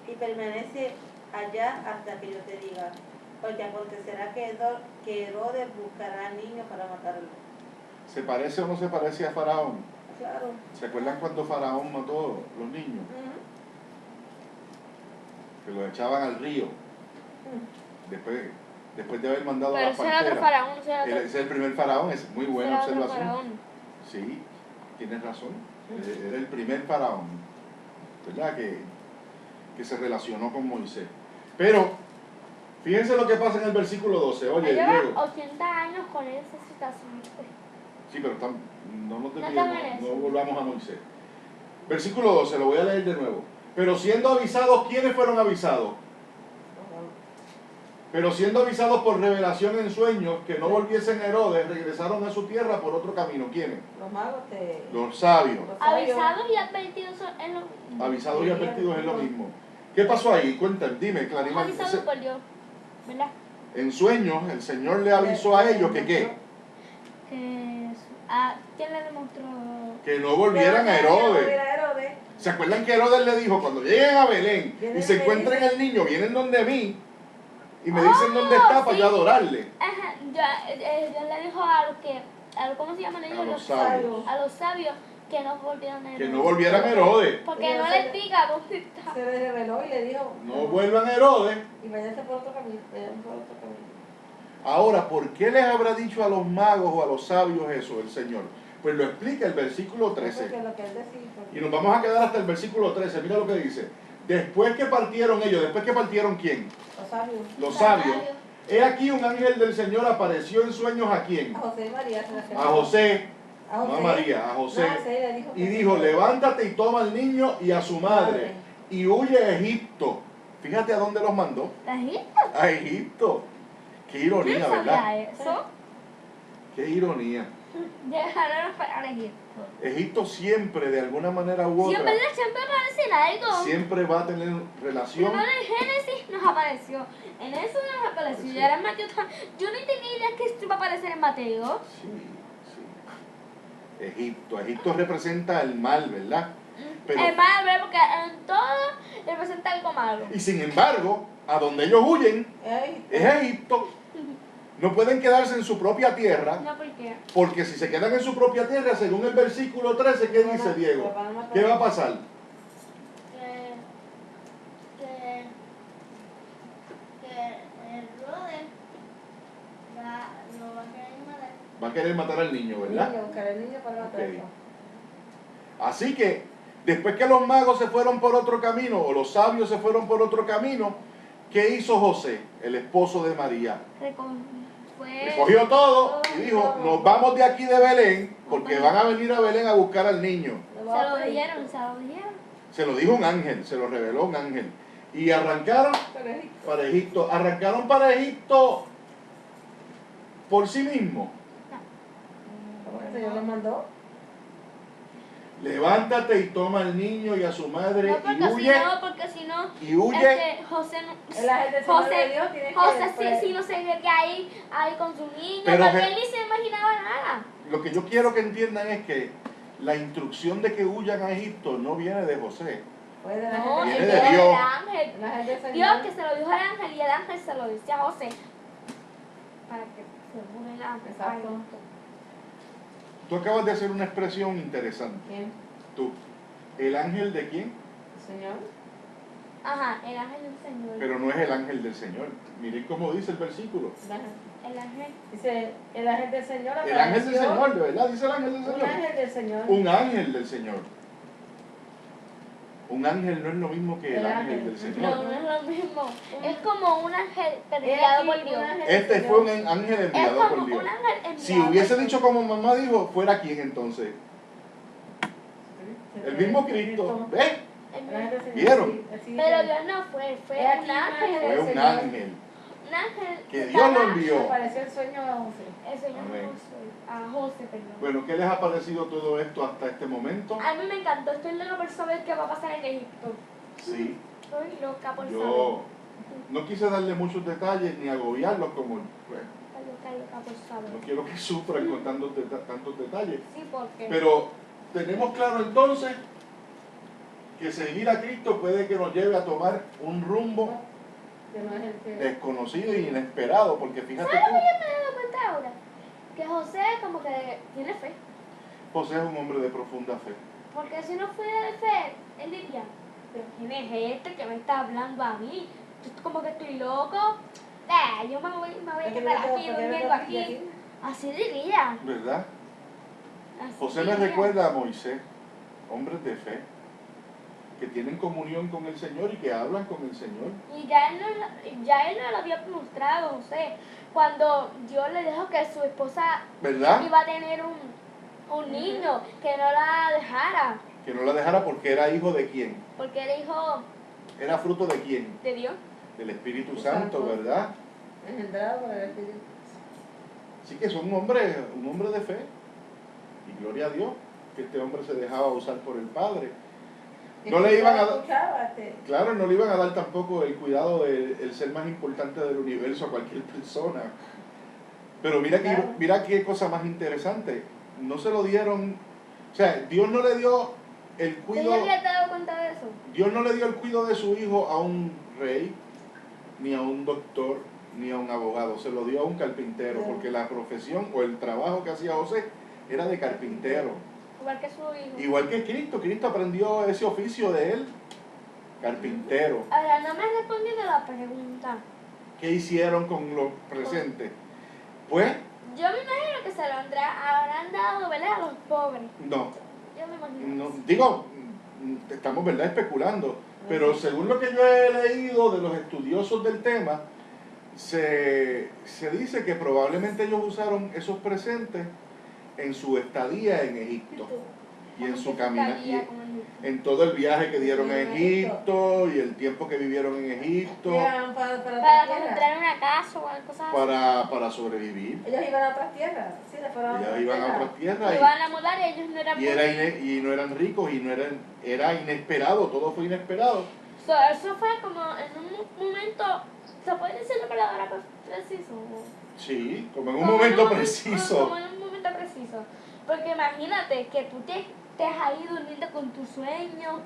y permanece allá hasta que yo te diga, porque acontecerá que Herodes buscará al niño para matarlo. ¿Se parece o no se parece a Faraón? Claro. ¿Se acuerdan cuando Faraón mató a los niños? Ujú. Que los echaban al río. Después de haber mandado a Pero las ese era otro parteras. faraón. Ese era Ese otro, es el primer faraón, es muy buena ese era otro observación. faraón. Sí, tienes razón. Era el primer faraón, ¿verdad? Que se relacionó con Moisés. Pero, fíjense lo que pasa en el versículo 12. Oye, Lleva Diego. 80 años con esa situación. Sí, pero no nos te desviemos, mereces. no volvamos a Moisés. Versículo 12, lo voy a leer de nuevo. Pero siendo avisados, ¿quiénes fueron avisados? Pero siendo avisados por revelación en sueños que no volviesen a Herodes, regresaron a su tierra por otro camino. ¿Quiénes? Los magos Los sabios. Avisados y advertidos es lo mismo. Avisados y advertidos es lo mismo. ¿Qué pasó ahí? Cuéntame, dime, Clarimal. Avisados por Dios, ¿verdad? En sueños, el Señor le avisó a ellos que ¿qué? ¿Quién le demostró? Que no volvieran a Herodes. ¿Se acuerdan que Herodes le dijo, cuando lleguen a Belén y se encuentren el niño, vienen donde mí y me dicen dónde está para yo adorarle? Ajá, Dios le dijo a los que ¿cómo se llaman ellos? A los sabios. A los sabios que no volvieran a Que Herodes. no volvieran a Herodes. Porque no les diga dónde está. Se le reveló y le dijo, No vuelvan a Herodes. y váyanse por otro camino, vayan por otro camino. Ahora, ¿por qué les habrá dicho a los magos o a los sabios eso el Señor? Pues lo explica el versículo 13. Porque lo que él decía, Y nos vamos a quedar hasta el versículo 13. Mira lo que dice. Después que partieron ellos, ¿después que partieron quién? los sabios, Los sabios. He aquí un ángel del Señor apareció en sueños ¿a quién? a José y María se le A acercó. José, A no a María, a José. No, a José le dijo Y que dijo, se- levántate y toma al niño y a su madre y huye a Egipto. Fíjate a dónde los mandó. ¿La gente? A Egipto. Qué ¿Quién ironía, ¿verdad? sabía eso? Qué ironía. Dejaron para Egipto. Egipto siempre, de alguna manera u otra, Siempre aparece algo. siempre va a tener relación. Primero en Génesis nos apareció. En eso nos apareció. Sí. Y ahora en Mateo. Yo no tenía idea que esto iba a aparecer en Mateo. Sí, sí. Egipto. Egipto representa el mal, ¿verdad? Pero- Es malo, ¿verdad? Porque en todo representa algo malo. Y sin embargo, a donde ellos huyen Ey, es Egipto. No pueden quedarse en su propia tierra, No, ¿por qué? porque si se quedan en su propia tierra, según el versículo 13, ¿qué dice Diego? ¿Qué va a pasar? que Herodes lo va a querer matar. Va a querer matar al niño, ¿verdad? niño, buscar al niño para matarlo. Así que, después que los magos se fueron por otro camino, o los sabios se fueron por otro camino, ¿qué hizo José, el esposo de María? Recogió todo y dijo, nos vamos de aquí de Belén, porque van a venir a Belén a buscar al niño. Se lo dijeron, se lo dijeron. Se lo dijo un ángel, se lo reveló un ángel. Y arrancaron para Egipto. Arrancaron para Egipto por sí mismos. ¿Cómo que el Señor los mandó? Levántate y toma al niño y a su madre No, y huye. porque si no, Y huye. José no. El ángel del Señor de Dios tiene que José después- sí no se ve que ahí con su niño, Pero porque Je- él ni se imaginaba nada. Lo que yo quiero que entiendan es que la instrucción de que huyan a Egipto no viene de José. Fue del No, ángel Viene del de Señor. Dios. el ángel. El ángel del Señor. Dios que se lo dijo al ángel y el ángel se lo dice a José. Para que se une el ángel. Exacto. Tú acabas de hacer una expresión interesante. ¿Quién? Tú. ¿El ángel de quién? ¿El Señor? Ajá, el ángel del Señor. Pero no es el ángel del Señor. Miren cómo dice el versículo. El ángel. El ángel. Dice, el ángel del Señor El ángel del apareció. Señor, de verdad, dice el ángel del Un Señor. ángel del Señor. Un ángel del Señor. Un ángel no es lo mismo que el El ángel ángel. del No, Señor. no es lo mismo. Es como un ángel He enviado aquí por un Dios. ángel del Este Señor. fue un ángel Es enviado como por Dios. un ángel enviado. Si hubiese por dicho Dios. como mamá dijo, ¿fuera quién entonces? El mismo Cristo. ¿Ves? El ángel del Señor, ¿Vieron? sí, así Pero dice. Dios no fue, fue He aquí un ángel. Fue un Señor. ángel. Un ángel Que Dios lo estaba- envió. Apareció el sueño a José. El Señor Amén. a José, perdón. Bueno, ¿qué les ha parecido todo esto hasta este momento? A mí me encantó, estoy loca por saber qué va a pasar en Egipto. Sí, Estoy loca por yo no quise darle muchos detalles ni agobiarlos como, pues, saber. Estoy loca por saber. no quiero que sufran con tantos detalles. Sí, porque. Pero tenemos claro entonces que seguir a Cristo puede que nos lleve a tomar un rumbo Que no es el que... desconocido e inesperado, porque fíjate ¿Sabes lo que tú, yo me he dado cuenta ahora? Que José como que tiene fe. José es un hombre de profunda fe. Porque si no fuera de fe, él diría, pero ¿quién es este que me está hablando a mí? Yo como que estoy loco. Yo me voy a quedar aquí, durmiendo aquí. Así diría. ¿Verdad? Así José me diría. recuerda a Moisés, hombres de fe, que tienen comunión con el Señor y que hablan con el Señor. Y ya él no lo había mostrado, José. Cuando Dios le dijo que su esposa ¿Verdad? iba a tener un niño, que no la dejara. Que no la dejara porque era hijo de quién. Porque era hijo Era fruto de quién. de Dios. Del Espíritu Santo. Santo, ¿verdad? Engendrado por el Espíritu. Así que es un hombre de fe. Y gloria a Dios que este hombre se dejaba usar por el Padre. No le iban a dar, dar... claro, no le iban a dar tampoco el cuidado del ser más importante del universo a cualquier persona. Pero mira, Claro. mira qué cosa más interesante. No se lo dieron, o sea, Dios no le dio el ¿Usted cuidado, ya había dado cuenta de eso? Dios no le dio el cuidado de su hijo a un rey, ni a un doctor, ni a un abogado, se lo dio a un carpintero, porque la profesión o el trabajo que hacía José era de carpintero. Igual que su hijo. Igual que Cristo aprendió ese oficio de él, carpintero. Ahora, no me has respondido la pregunta. ¿Qué hicieron con los presentes? Pues, Yo me imagino que se lo habrán dado, ¿verdad? A los pobres. no, Yo me imagino. digo, estamos, ¿verdad?, especulando, pero según lo que yo he leído de los estudiosos del tema, se dice que probablemente ellos usaron esos presentes en su estadía en Egipto y en su camino, en todo el viaje que dieron a Egipto y el tiempo que vivieron en Egipto Llegaron para Para tierra. encontrar una casa o algo así. para sobrevivir. Ellos iban a otras tierras. Sí, se fueron a Ellos otras iban a tierras. otras tierras Iban a mudar y ellos no eran y no eran ricos y era inesperado, todo fue inesperado. Eso fue como en un momento, ¿se puede decir la palabra preciso? Sí, como en un Como momento en un- preciso. Como en un momento preciso. Porque imagínate que tú estés ahí durmiendo con tu sueño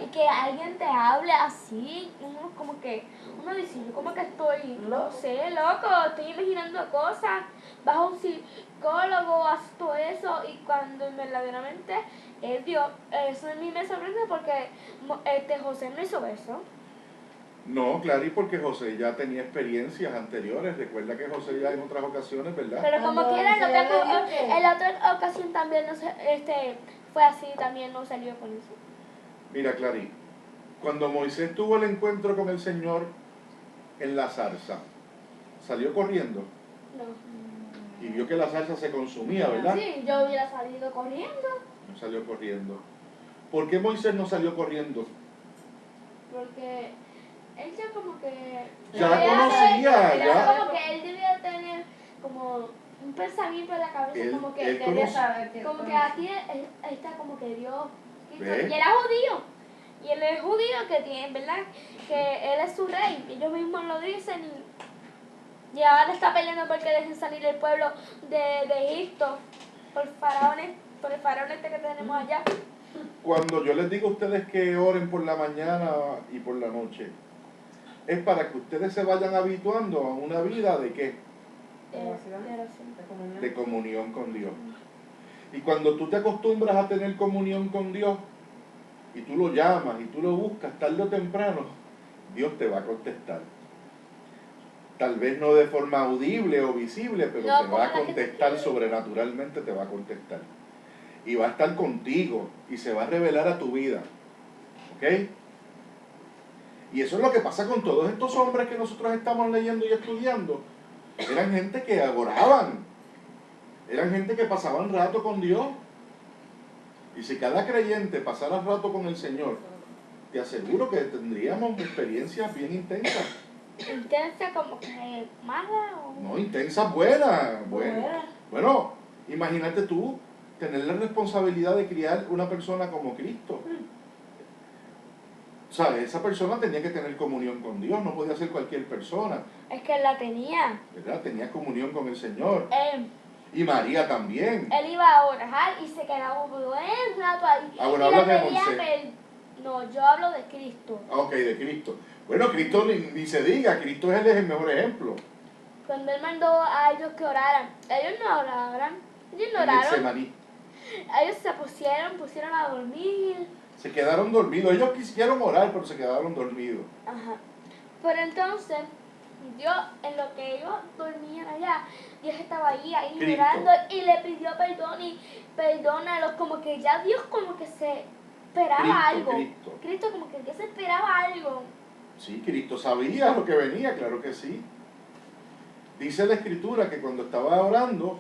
y que alguien te hable así, uno dice, yo como que estoy, no sé, loco, estoy imaginando cosas, vas a un psicólogo, haces todo eso, y cuando verdaderamente Dios, eso a mí me sorprende porque José no hizo eso. No, claro, y porque José ya tenía experiencias anteriores. Recuerda que José ya en otras ocasiones, ¿verdad? Pero como Cuando quiera, se en la otra ocasión también fue así, también no salió con eso. Mira, Clarín, cuando Moisés tuvo el encuentro con el Señor en la zarza, salió corriendo No. y vio que la zarza se consumía, ¿verdad? Sí, yo hubiera salido corriendo. No salió corriendo. ¿Por qué Moisés no salió corriendo? Porque él ya como que... Ya conocía, Era ya. como que él debía tener como un pensamiento en la cabeza, Él- como que él quería conoce- saber como que aquí está como que Dios. ¿Ve? Y él era judío. Y él es judío que tiene, ¿verdad? Que él es su rey. Ellos mismos lo dicen y ahora está peleando porque dejen salir el pueblo de Egipto por el faraón este que tenemos allá. Cuando yo les digo a ustedes que oren por la mañana y por la noche, es para que ustedes se vayan habituando a una vida de ¿qué? De comunión con Dios. Y cuando tú te acostumbras a tener comunión con Dios, y tú lo llamas y tú lo buscas tarde o temprano, Dios te va a contestar. Tal vez no de forma audible o visible, pero No, te como va a la que tú contestar quieres. sobrenaturalmente, te va a contestar. Y va a estar contigo y se va a revelar a tu vida. ¿Ok? Y eso es lo que pasa con todos estos hombres que nosotros estamos leyendo y estudiando. Eran gente que oraban. Eran gente que pasaban rato con Dios. Y si cada creyente pasara rato con el Señor, te aseguro que tendríamos experiencias bien intensas. Intensa como que mala o... No, intensas buenas. Bueno, imagínate tú tener la responsabilidad de criar una persona como Cristo. O sea, esa persona tenía que tener comunión con Dios, no podía ser cualquier persona, Es que él la tenía. ¿verdad? Tenía comunión con el Señor. Él Y María también. iba a orar y se quedaba un buen rato ahí. Ah, bueno, y le hablas de pedía Moisés. No, yo hablo de Cristo. Ah, ok, de Cristo. Bueno, Cristo ni se diga, Cristo es el mejor ejemplo. Cuando él mandó a ellos que oraran, ellos no oraron. Ellos no En oraron. Getsemaní. Ellos se pusieron a dormir. Se quedaron dormidos. Ellos quisieron orar, pero se quedaron dormidos. Ajá. Pero entonces, Dios, en lo que ellos dormían allá, Dios estaba ahí Cristo. orando y le pidió perdón y perdónalos, como que ya Dios como que se esperaba algo. Cristo como que Dios esperaba algo. Sí, Cristo sabía lo que venía, claro que sí. Dice la Escritura que cuando estaba orando,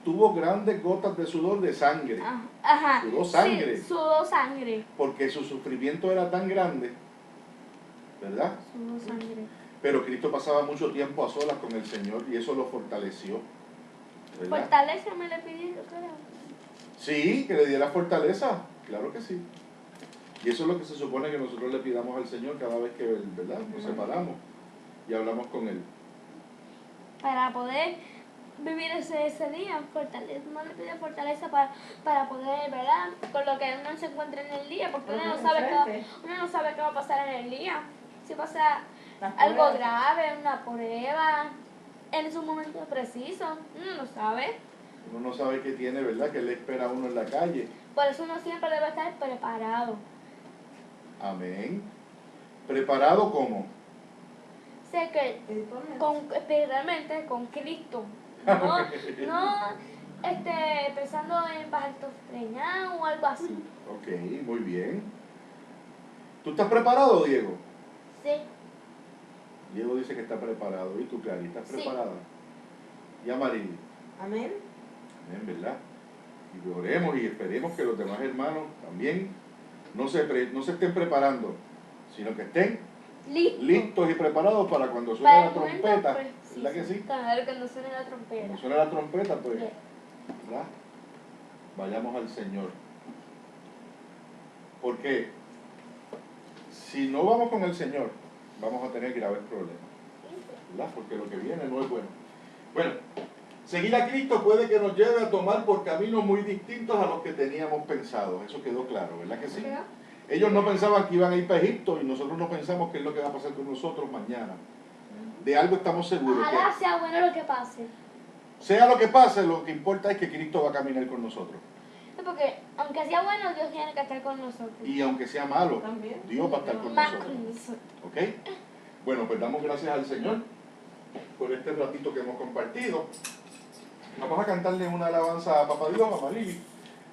tuvo grandes gotas de sudor de sangre, Ajá. Sudó sangre. Sí, sudó sangre. porque su sufrimiento era tan grande, ¿verdad? Sudó sangre. Pero Cristo pasaba mucho tiempo a solas con el Señor y eso lo fortaleció, ¿verdad? Fortaleza me le pidió, yo creo. Sí, que le diera fortaleza, claro que sí. Y eso es lo que se supone que nosotros le pidamos al Señor cada vez que, ¿verdad?, nos separamos y hablamos con Él. Para poder vivir ese día, fortaleza, no le pide fortaleza para poder, ¿verdad? Con lo que uno se encuentra en el día, porque uno no sabe qué va a pasar en el día. Si pasa algo pruebas. grave, una prueba, en su momento preciso, uno no sabe. Uno no sabe qué tiene, ¿verdad? Que le espera a uno en la calle. Por eso uno siempre debe estar preparado. Amén. ¿Preparado cómo? Sé que espiritualmente con Cristo. No pensando en bajarto preñado o algo así. Ok, muy bien. ¿Tú estás preparado, Diego? Sí. Diego dice que está preparado. ¿Y tú, Clary, estás Sí. preparada? ¿Y Amarili? Amén. Amén, ¿verdad? Y oremos y esperemos que los demás hermanos también no se estén preparando, sino que estén Listo. listos y preparados para cuando suene Para la el momento trompeta. preciso. ¿Verdad que sí? Claro, cuando suene la trompeta. Cuando suene la trompeta, pues, Bien. ¿verdad? Vayamos al Señor. Porque si no vamos con el Señor, vamos a tener graves problemas, ¿verdad? Porque lo que viene no es bueno. Bueno, seguir a Cristo puede que nos lleve a tomar por caminos muy distintos a los que teníamos pensado. Eso quedó claro, ¿verdad que sí? ¿Verdad? Ellos no pensaban que iban a ir para Egipto y nosotros no pensamos que es lo que va a pasar con nosotros mañana. De algo estamos seguros. Ojalá Que sea bueno lo que pase. sea lo que pase, lo que importa es que Cristo va a caminar con nosotros. Porque aunque sea bueno, Dios tiene que estar con nosotros. Y aunque sea malo, También. Dios va a estar con Más nosotros. con nosotros. ¿Ok? Bueno, pues damos gracias al Señor por este ratito que hemos compartido. Vamos a cantarle una alabanza a Papá Dios, a Marili.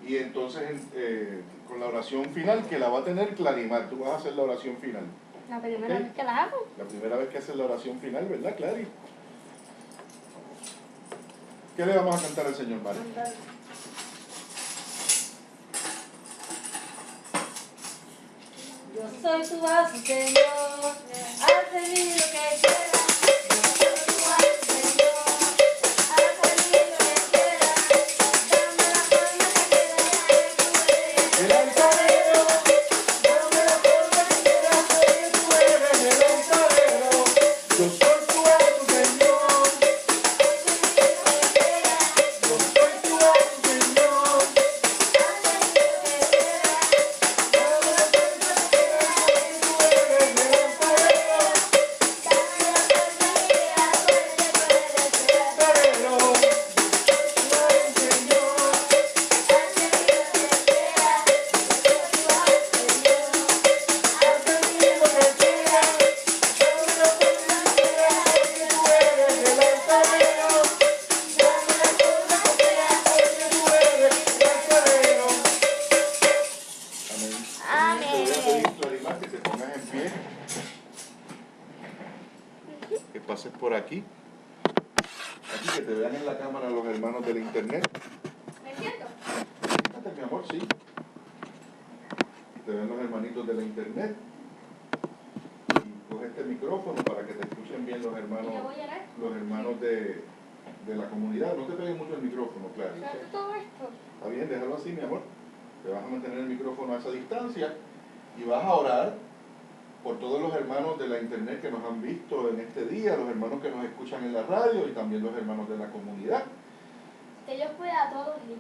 Y entonces con la oración final que la va a tener Clarimar. Tú vas a hacer la oración final. La primera Ok. vez que la hago. La primera vez que haces la oración final, ¿verdad, Clary? ¿Qué le vamos a cantar al Señor, Mari? Yo soy tu vaso, Señor, haz de mí lo que quieras. Yo soy tu vaso, Señor, haz de mí lo que quieras. Dame la forma que quieras, tú eres el alfarero. Dame la forma que quieras, porque tú eres el alfarero. Yo soy tu vaso, Señor. Yo soy tu vaso, Señor, haz de mí lo que quieras. Dame la forma que quieras, porque tú eres el alfarero. Amén. Te voy a pedir, Clarimar, que te pongas en pie. Que pases por aquí. Aquí, que te vean en la cámara los hermanos del internet. ¿Me siento? Siéntate, mi amor, sí. Que te vean los hermanitos de la internet. Y coge este micrófono para que te escuchen bien los ¿Y hermanos, le voy a dar? los hermanos de la comunidad. No te pegues mucho el micrófono, claro. ¿Suelto todo esto? Está bien, déjalo así, mi amor. Te vas a mantener el micrófono a esa distancia y vas a orar por todos los hermanos de la internet que nos han visto en este día, los hermanos que nos escuchan en la radio y también los hermanos de la comunidad. Que Dios cuida a todos ellos.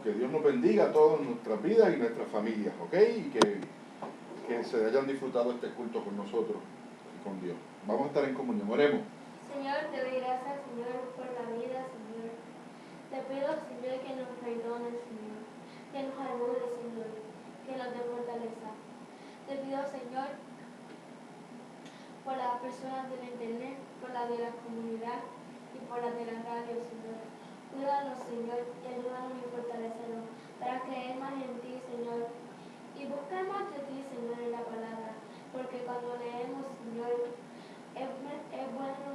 Que Dios nos bendiga a todas nuestras vidas y nuestras familias, ¿ok? Y que se hayan disfrutado este culto con nosotros y con Dios. Vamos a estar en comunión, oremos. Señor, te doy gracias, Señor, por la vida, Señor. Te pido, Señor, que nos perdones, Señor. Que nos ayudes, Señor. Que nos dé fortaleza. Te pido, Señor, por las personas de la internet, por las de la comunidad y por las de la radio, Señor. Cuídanos, Señor, y ayúdanos y fortalecenos para creer más en ti, Señor. Y buscar más de ti, Señor, en la palabra. Porque cuando leemos, Señor, es bueno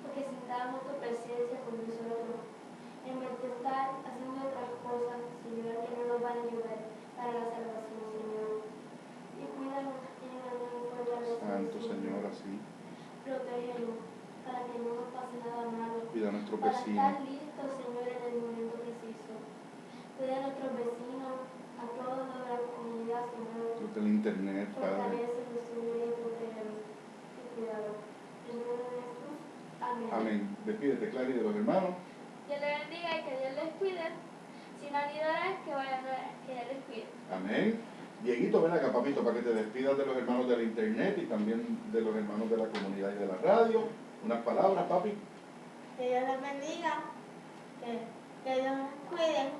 porque sintamos tu presencia con nosotros. En vez de estar haciendo otras cosas, Señor, que no nos van a ayudar para la salvación, Señor. Y cuídanos, ayúdanos y fortalecenos, Santo Señor, así. Protégenos para que no nos pase nada malo. Cuida a nuestros Para vecinos. estar listos, Señor, en el momento preciso. Cuida a nuestros vecinos, a todos los de la comunidad, Señor. Los del internet, Padre. Fortalecenos, Señor, y protégenos. Y cuídalos. En el nombre de Jesús. Amén. Amén. Despídete, Clary, de los hermanos. Dios les bendiga y que Dios les cuide. Si no han ido a orar, que vayan a orar. Que Dios les cuide. Amén. Dieguito, ven acá, papito, para que te despidas de los hermanos de la internet y también de los hermanos de la comunidad y de la radio. Unas palabras, papi. Que Dios les bendiga, que Dios los cuide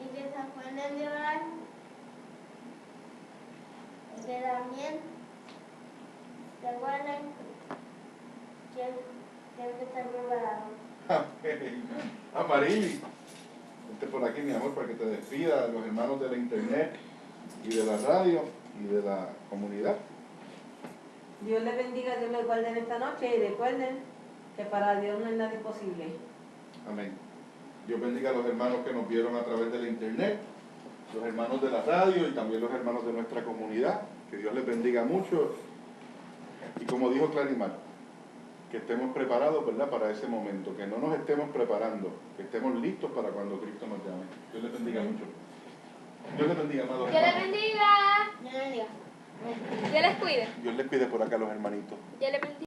y que se acuerden de orar. Y que también recuerden que tienen que estar preparados. Amén. Amarili, vente por aquí, mi amor, para que te despidas de los hermanos de la internet y de la radio y de la comunidad. Dios les bendiga, Dios les guarde en esta noche y recuerden que para Dios no hay nada imposible. Amén. Dios bendiga a los hermanos que nos vieron a través de la internet, los hermanos de la radio y también los hermanos de nuestra comunidad. Que Dios les bendiga mucho. Y como dijo Clarimar, que estemos preparados, ¿verdad?, para ese momento, que no nos estemos preparando, que estemos listos para cuando Cristo nos llame. Dios les bendiga mucho. Dios les bendiga, amados Dios les hermanos. bendiga. Dios les bendiga. Dios les cuide. Dios les pide por acá a los hermanitos. Dios les bendiga.